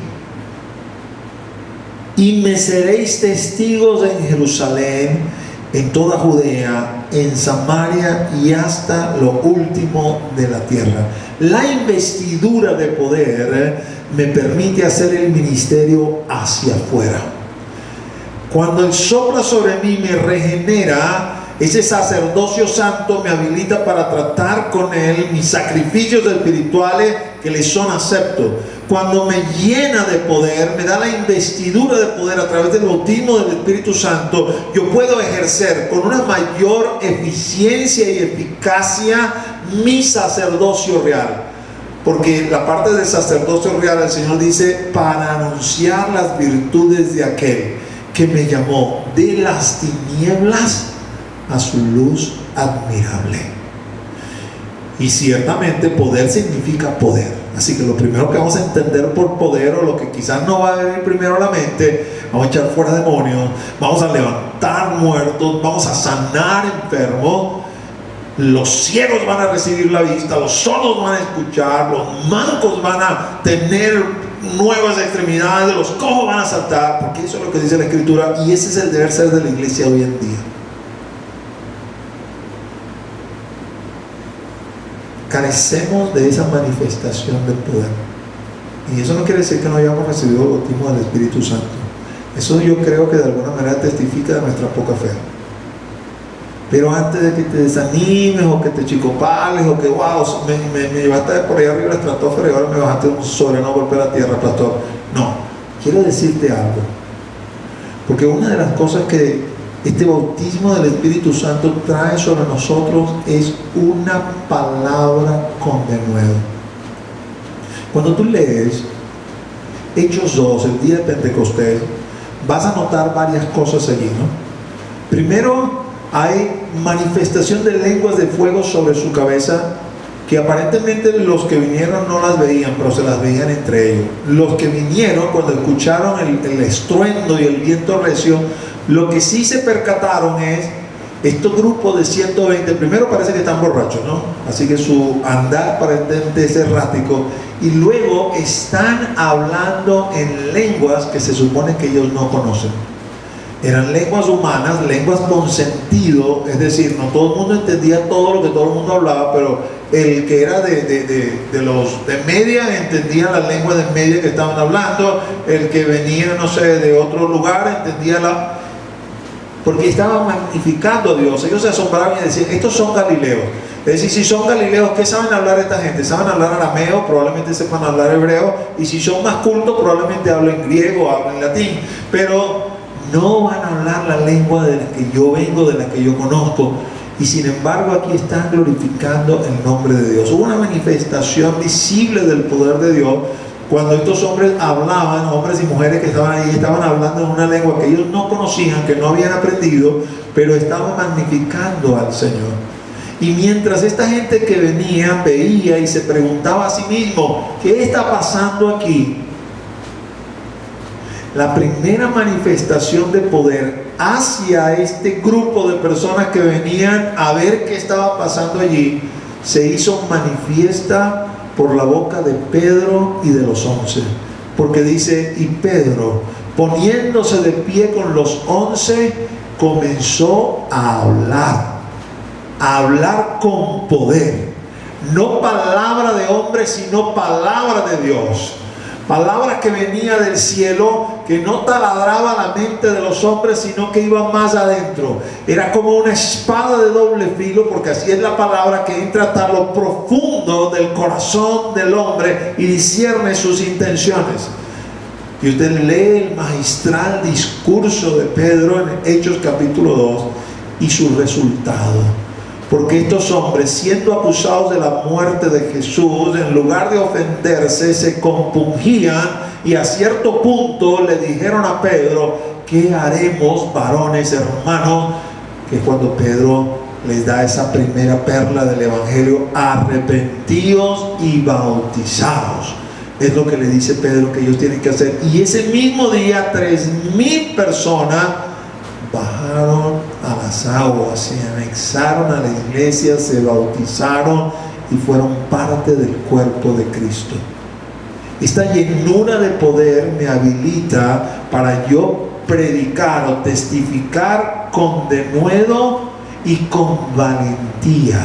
[SPEAKER 1] Y me seréis testigos en Jerusalén, en toda Judea, en Samaria y hasta lo último de la tierra. La investidura de poder me permite hacer el ministerio hacia afuera. Cuando Él sopla sobre mí, me regenera. Ese sacerdocio santo me habilita para tratar con Él mis sacrificios espirituales que le son aceptos. Cuando me llena de poder, me da la investidura de poder a través del bautismo del Espíritu Santo, yo puedo ejercer con una mayor eficiencia y eficacia mi sacerdocio real. Porque la parte del sacerdocio real, el Señor dice: para anunciar las virtudes de aquel que me llamó de las tinieblas a su luz admirable. Y ciertamente poder significa poder. Así que lo primero que vamos a entender por poder, o lo que quizás no va a venir primero a la mente: vamos a echar fuera demonios, vamos a levantar muertos, vamos a sanar enfermos, los ciegos van a recibir la vista, los sordos van a escuchar, los mancos van a tener nuevas extremidades, los cojos van a saltar, porque eso es lo que dice la Escritura, y ese es el deber ser de la iglesia hoy en día. Carecemos de esa manifestación del poder, y eso no quiere decir que no hayamos recibido el bautismo del Espíritu Santo. Eso yo creo que de alguna manera testifica de nuestra poca fe. Pero antes de que te desanimes o que te chicopales o que wow, me llevaste por ahí arriba la estratosfera y ahora me bajaste un soberano golpe a la tierra, pastor. No, quiero decirte algo, porque una de las cosas que este bautismo del Espíritu Santo trae sobre nosotros es una palabra con denuedo. Cuando tú lees Hechos 2, el día de Pentecostés, vas a notar varias cosas allí, ¿no? Primero, hay manifestación de lenguas de fuego sobre su cabeza, que aparentemente los que vinieron no las veían, pero se las veían entre ellos. Los que vinieron, cuando escucharon el estruendo y el viento recio, lo que sí se percataron es: estos grupos de 120, primero parece que están borrachos, ¿no? Así que su andar aparentemente es errático, y luego están hablando en lenguas que se supone que ellos no conocen. Eran lenguas humanas, lenguas con sentido, es decir, no todo el mundo entendía todo lo que todo el mundo hablaba, pero el que era los de media entendía la lengua de media que estaban hablando, el que venía, no sé, de otro lugar entendía porque estaban magnificando a Dios. Ellos se asombraban y decían: estos son galileos. Es decir, si son galileos, ¿qué saben hablar esta gente? Saben hablar arameo, probablemente sepan hablar hebreo, y si son más cultos, probablemente hablen griego, hablen latín, pero no van a hablar la lengua de la que yo vengo, de la que yo conozco. Y sin embargo aquí están glorificando el nombre de Dios. Hubo una manifestación visible del poder de Dios cuando estos hombres hablaban, hombres y mujeres que estaban ahí, estaban hablando en una lengua que ellos no conocían, que no habían aprendido, pero estaban magnificando al Señor. Y mientras esta gente que venía veía y se preguntaba a sí mismo: ¿qué está pasando aquí?, la primera manifestación de poder hacia este grupo de personas que venían a ver qué estaba pasando allí, se hizo manifiesta por la boca de Pedro y de los 11. Porque dice, y Pedro, poniéndose de pie con los 11, comenzó a hablar con poder. No palabra de hombre, sino palabra de Dios. Palabra que venía del cielo, que no taladraba la mente de los hombres, sino que iba más adentro. Era como una espada de doble filo, porque así es la palabra, que entra hasta lo profundo del corazón del hombre y discierne sus intenciones. Y usted lee el magistral discurso de Pedro en Hechos capítulo 2 y su resultado. Porque estos hombres, siendo acusados de la muerte de Jesús, en lugar de ofenderse, se compungían y a cierto punto le dijeron a Pedro: ¿qué haremos, varones hermanos? Que cuando Pedro les da esa primera perla del Evangelio: arrepentíos y bautizados. Es lo que le dice Pedro que ellos tienen que hacer. Y ese mismo día 3,000 personas bajaron a las aguas, se anexaron a la iglesia, se bautizaron y fueron parte del cuerpo de Cristo. Esta llenura de poder me habilita para yo predicar o testificar con denuedo y con valentía.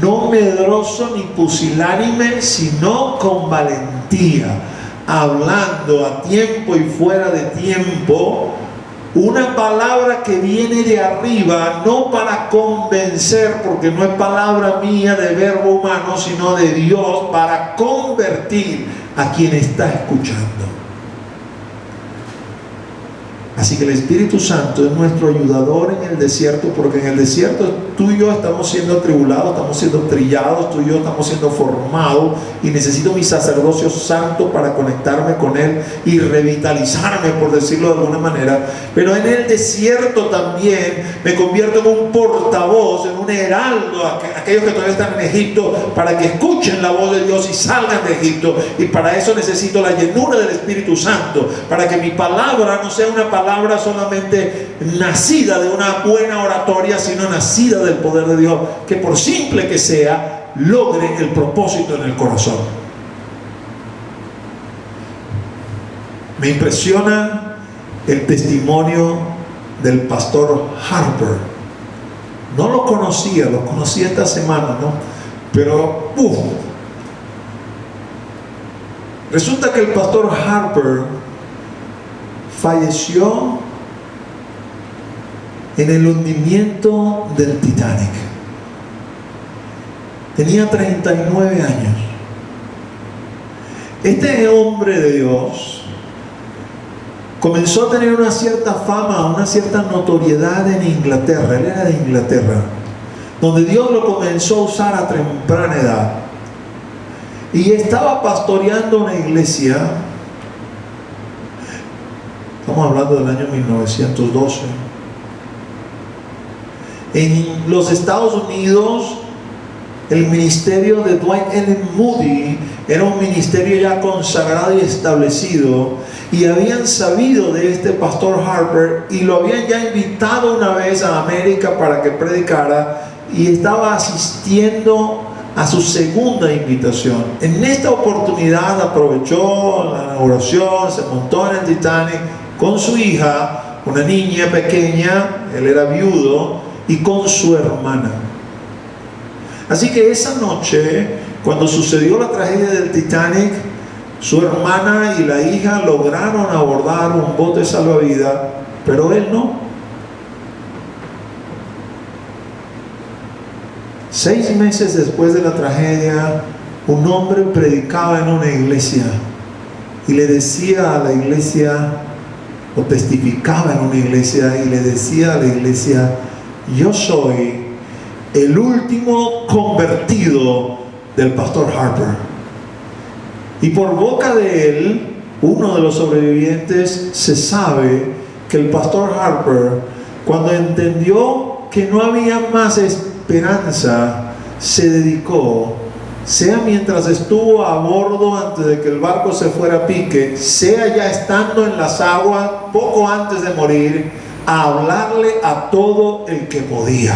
[SPEAKER 1] No medroso ni pusilánime, sino con valentía, hablando a tiempo y fuera de tiempo, una palabra que viene de arriba, no para convencer, porque no es palabra mía de verbo humano, sino de Dios, para convertir a quien está escuchando. Así que el Espíritu Santo es nuestro ayudador en el desierto, porque en el desierto tú y yo estamos siendo atribulados, estamos siendo trillados, tú y yo estamos siendo formados, y necesito mi sacerdocio santo para conectarme con Él y revitalizarme, por decirlo de alguna manera. Pero en el desierto también me convierto en un portavoz, en un heraldo a aquellos que todavía están en Egipto, para que escuchen la voz de Dios y salgan de Egipto. Y para eso necesito la llenura del Espíritu Santo, para que mi palabra no sea una palabra solamente nacida de una buena oratoria, sino nacida del poder de Dios, que por simple que sea, logre el propósito en el corazón. Me impresiona el testimonio del pastor Harper. No lo conocía, lo conocí esta semana, ¿no? Pero resulta que el pastor Harper falleció en el hundimiento del Titanic. Tenía 39 años. Este hombre de Dios comenzó a tener una cierta fama, una cierta notoriedad en Inglaterra. Él era de Inglaterra, donde Dios lo comenzó a usar a temprana edad. Y estaba pastoreando una iglesia. Estamos hablando del año 1912. En los Estados Unidos, el ministerio de Dwight L. Moody era un ministerio ya consagrado y establecido, y habían sabido de este pastor Harper y lo habían ya invitado una vez a América para que predicara, y estaba asistiendo a su segunda invitación. En esta oportunidad aprovechó la inauguración, se montó en el Titanic con su hija, una niña pequeña, él era viudo, y con su hermana. Así que esa noche, cuando sucedió la tragedia del Titanic, su hermana y la hija lograron abordar un bote salvavidas, pero él no. 6 meses después de la tragedia, un hombre predicaba en una iglesia y le decía a la iglesia, o testificaba en una iglesia y le decía a la iglesia: yo soy el último convertido del pastor Harper. Y por boca de él, uno de los sobrevivientes, se sabe que el pastor Harper, cuando entendió que no había más esperanza, se dedicó sea mientras estuvo a bordo antes de que el barco se fuera a pique, sea ya estando en las aguas poco antes de morir, a hablarle a todo el que podía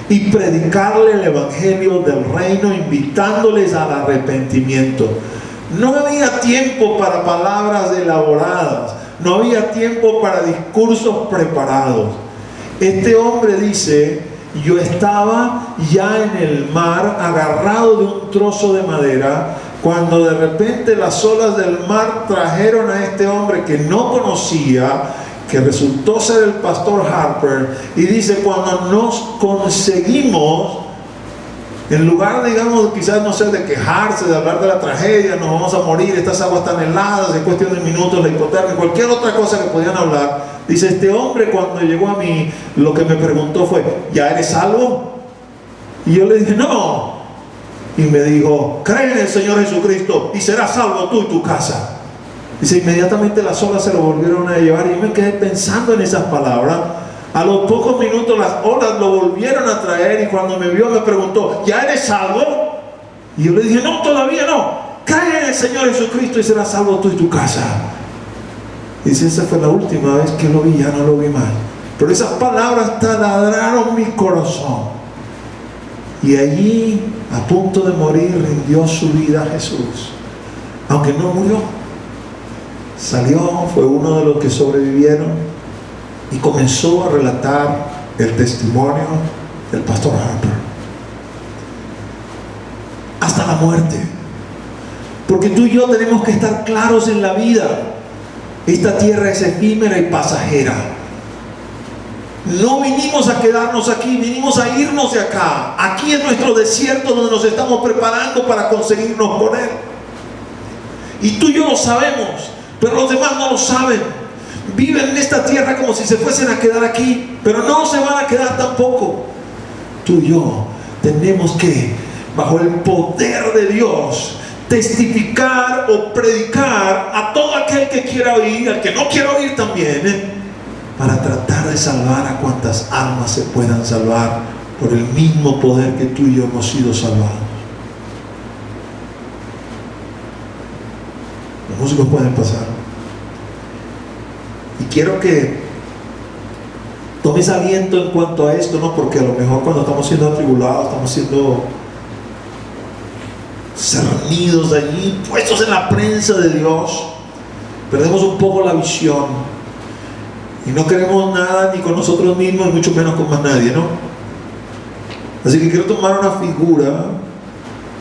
[SPEAKER 1] y predicarle el evangelio del reino, invitándoles al arrepentimiento. No había tiempo para palabras elaboradas, no había tiempo para discursos preparados. Este hombre dice: yo estaba ya en el mar, agarrado de un trozo de madera, cuando de repente las olas del mar trajeron a este hombre que no conocía, que resultó ser el pastor Harper, y dice: cuando nos conseguimos, en lugar, digamos, quizás, no sé, de quejarse, de hablar de la tragedia, nos vamos a morir, estas aguas están heladas, en cuestión de minutos, la hipotermia, cualquier otra cosa que podían hablar, dice: este hombre cuando llegó a mí, lo que me preguntó fue: ¿ya eres salvo? Y yo le dije: no. Y me dijo: cree en el Señor Jesucristo y serás salvo tú y tu casa. Dice: inmediatamente las olas se lo volvieron a llevar, y yo me quedé pensando en esas palabras. A los pocos minutos las olas lo volvieron a traer, y cuando me vio me preguntó: ¿ya eres salvo? Y yo le dije: no, todavía no. Cree en el Señor Jesucristo y serás salvo tú y tu casa. Dice: esa fue la última vez que lo vi, ya no lo vi más. Pero esas palabras taladraron mi corazón. Y allí, a punto de morir, rindió su vida a Jesús. Aunque no murió, salió, fue uno de los que sobrevivieron, y comenzó a relatar el testimonio del pastor Harper hasta la muerte. Porque tú y yo tenemos que estar claros en la vida. Esta tierra es efímera y pasajera. No vinimos a quedarnos aquí, vinimos a irnos de acá. Aquí es nuestro desierto donde nos estamos preparando para conseguirnos con Él. Y tú y yo lo sabemos, pero los demás no lo saben. Viven en esta tierra como si se fuesen a quedar aquí, pero no se van a quedar tampoco. Tú y yo tenemos que, bajo el poder de Dios, testificar o predicar a todo aquel que quiera oír, al que no quiera oír también, para tratar de salvar a cuantas almas se puedan salvar por el mismo poder que tú y yo hemos sido salvados. Los músicos pueden pasar. Y quiero que tomes aliento en cuanto a esto, ¿no? Porque a lo mejor cuando estamos siendo atribulados, estamos siendo cernidos allí, puestos en la prensa de Dios, perdemos un poco la visión y no queremos nada ni con nosotros mismos, y mucho menos con más nadie, ¿no? Así que quiero tomar una figura,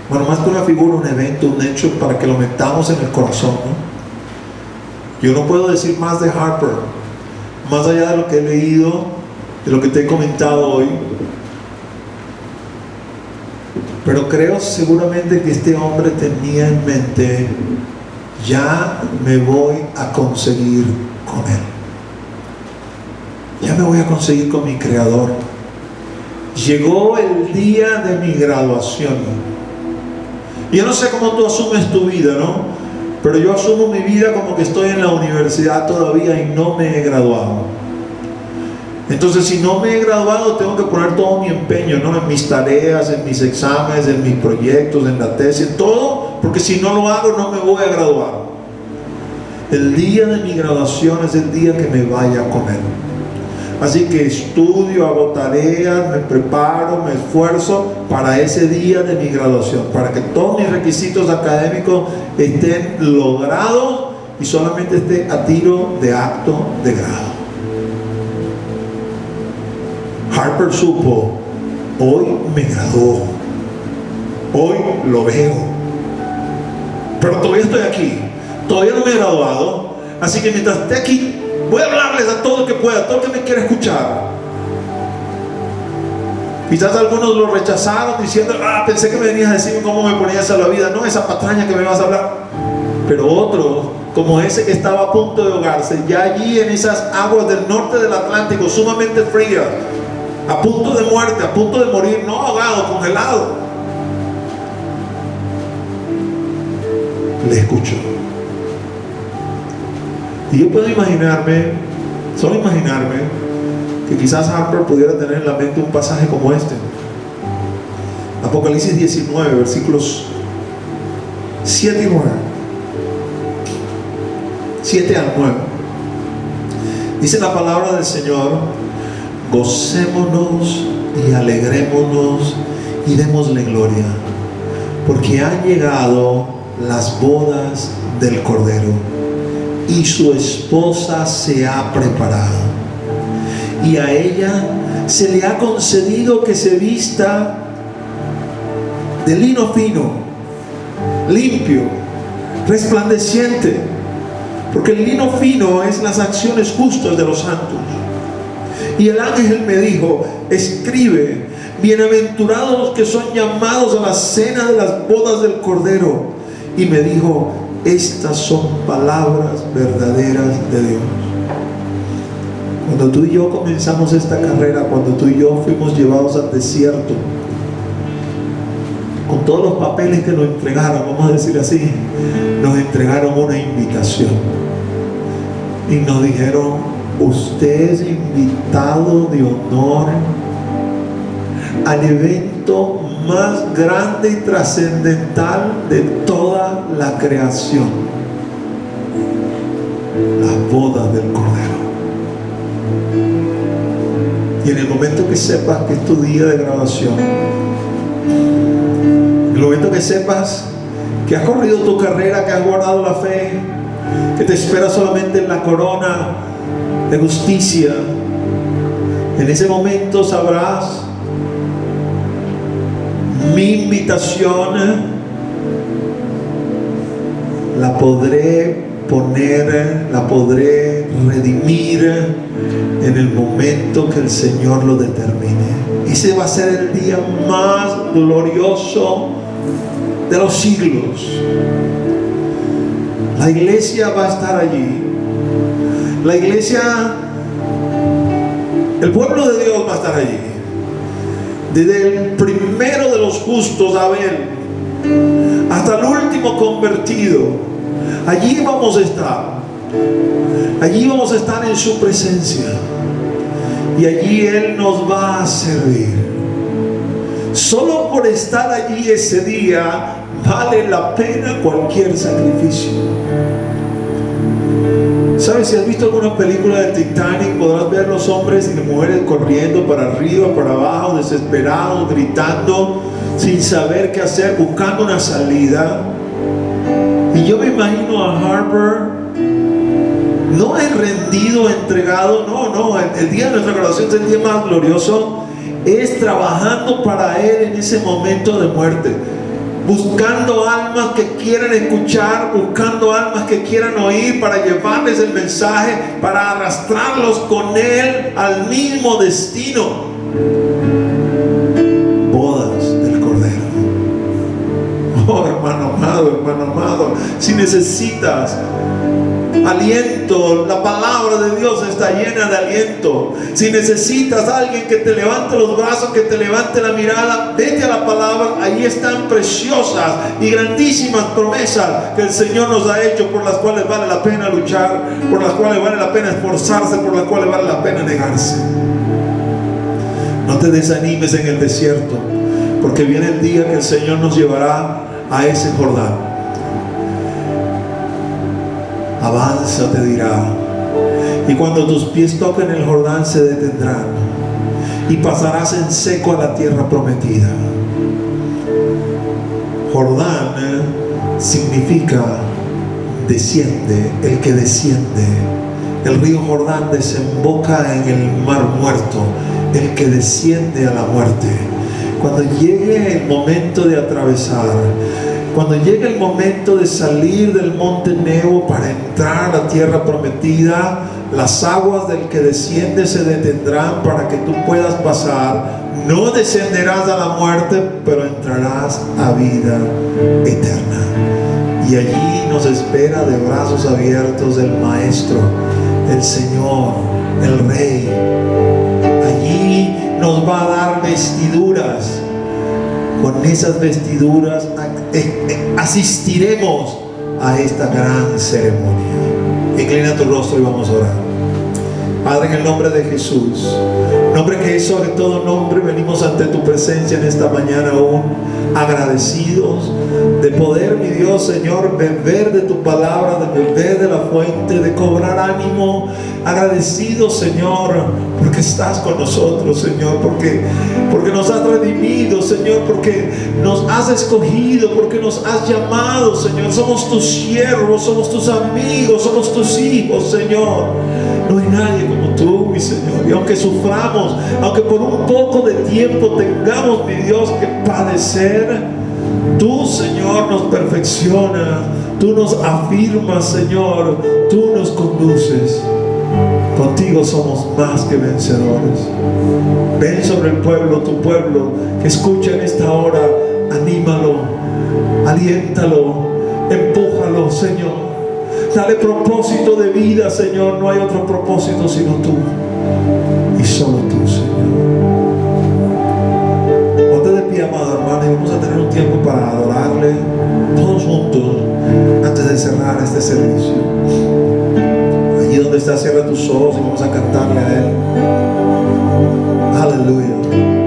[SPEAKER 1] bueno, más que una figura, un evento, un hecho, para que lo metamos en el corazón, ¿no? Yo no puedo decir más de Harper, más allá de lo que he leído, de lo que te he comentado hoy, pero creo seguramente que este hombre tenía en mente: ya me voy a conseguir con Él, ya me voy a conseguir con mi Creador. Llegó el día de mi graduación. Yo no sé cómo tú asumes tu vida, ¿no? Pero yo asumo mi vida como que estoy en la universidad todavía y no me he graduado. Entonces, si no me he graduado, tengo que poner todo mi empeño, ¿no? En mis tareas, en mis exámenes, en mis proyectos, en la tesis, en todo, porque si no lo hago, no me voy a graduar. El día de mi graduación es el día que me vaya con Él. Así que estudio, hago tareas, me preparo, me esfuerzo para ese día de mi graduación, para que todos mis requisitos académicos estén logrados y solamente esté a tiro de acto de grado. Harper supo: hoy me graduó, hoy lo veo, pero todavía estoy aquí, todavía no me he graduado, así que mientras esté aquí voy a hablarles a todo el que pueda, a todo el que me quiera escuchar. Quizás algunos lo rechazaron diciendo: pensé que me venías a decir cómo me ponías a la vida, no esa patraña que me vas a hablar. Pero otros, como ese que estaba a punto de ahogarse, ya allí en esas aguas del norte del Atlántico, sumamente frías, a punto de muerte, a punto de morir, no ahogado, congelado, le escuchó. Y yo puedo imaginarme, solo imaginarme, que quizás Harper pudiera tener en la mente un pasaje como este. Apocalipsis 19, versículos 7 y 9. 7 al 9. Dice la palabra del Señor: gocémonos y alegrémonos y démosle gloria, porque han llegado las bodas del Cordero y su esposa se ha preparado, y a ella se le ha concedido que se vista de lino fino, limpio, resplandeciente, porque el lino fino es las acciones justas de los santos. Y el ángel me dijo: escribe, bienaventurados los que son llamados a la cena de las bodas del Cordero. Y me dijo: estas son palabras verdaderas de Dios. Cuando tú y yo comenzamos esta carrera, cuando tú y yo fuimos llevados al desierto, con todos los papeles que nos entregaron, vamos a decir así, nos entregaron una invitación y nos dijeron: usted es invitado de honor al evento más grande y trascendental de toda la creación, la boda del Cordero. Y en el momento que sepas que es tu día de graduación, en el momento que sepas que has corrido tu carrera, que has guardado la fe, que te espera solamente la corona de justicia, en ese momento sabrás: mi invitación la podré poner, la podré redimir en el momento que el Señor lo determine. Ese va a ser el día más glorioso de los siglos. La iglesia va a estar allí. La iglesia, el pueblo de Dios va a estar allí. Desde el primero de los justos, Abel, hasta el último convertido, allí vamos a estar. Allí vamos a estar en su presencia, y allí Él nos va a servir. Solo por estar allí ese día vale la pena cualquier sacrificio. ¿Sabes? Si has visto alguna película del Titanic, podrás ver los hombres y las mujeres corriendo para arriba, para abajo, desesperados, gritando, sin saber qué hacer, buscando una salida. Y yo me imagino a Harper, no es rendido, entregado, no, el día de nuestra graduación es el día más glorioso, es trabajando para Él en ese momento de muerte, buscando almas que quieran escuchar, buscando almas que quieran oír, para llevarles el mensaje, para arrastrarlos con Él al mismo destino. Bodas del Cordero. Oh, hermano amado, si necesitas aliento, la palabra de Dios está llena de aliento. Si necesitas a alguien que te levante los brazos, que te levante la mirada, vete a la palabra. Ahí están preciosas y grandísimas promesas que el Señor nos ha hecho, por las cuales vale la pena luchar, por las cuales vale la pena esforzarse, por las cuales vale la pena negarse. No te desanimes en el desierto, porque viene el día que el Señor nos llevará a ese Jordán. Avanza, te dirá, y cuando tus pies toquen el Jordán se detendrán, y pasarás en seco a la tierra prometida. Jordán significa desciende, el que desciende. El río Jordán desemboca en el mar muerto, el que desciende a la muerte. Cuando llegue el momento de atravesar, cuando llegue el momento de salir del monte Nebo para entrar a la tierra prometida, las aguas del que desciende se detendrán para que tú puedas pasar. No descenderás a la muerte, pero entrarás a vida eterna. Y allí nos espera de brazos abiertos el Maestro, el Señor, el Rey. Allí nos va a dar vestiduras. Con esas vestiduras asistiremos a esta gran ceremonia. Inclina tu rostro y vamos a orar. Padre, en el nombre de Jesús, nombre que es sobre todo nombre, venimos ante tu presencia en esta mañana aún agradecidos de poder, mi Dios, Señor, beber de tu palabra, de beber de la fuente, de cobrar ánimo. Agradecidos, Señor, porque estás con nosotros, Señor, porque nos has redimido, Señor, porque nos has escogido, porque nos has llamado, Señor. Somos tus siervos, somos tus amigos, somos tus hijos, Señor. No hay nadie como tú, mi Señor. Y aunque suframos, aunque por un poco de tiempo tengamos, mi Dios, que padecer, tú, Señor, nos perfeccionas, tú nos afirmas, Señor, tú nos conduces. Contigo somos más que vencedores. Ven sobre el pueblo, tu pueblo que escucha en esta hora. Anímalo, aliéntalo, empújalo, Señor. Dale propósito de vida, Señor. No hay otro propósito sino tú y solo tú, Señor. Ponte de pie, amado hermano, y vamos a tener un tiempo para adorarle todos juntos antes de cerrar este servicio. Allí donde estás, cierra tus ojos y vamos a cantarle a Él. Aleluya.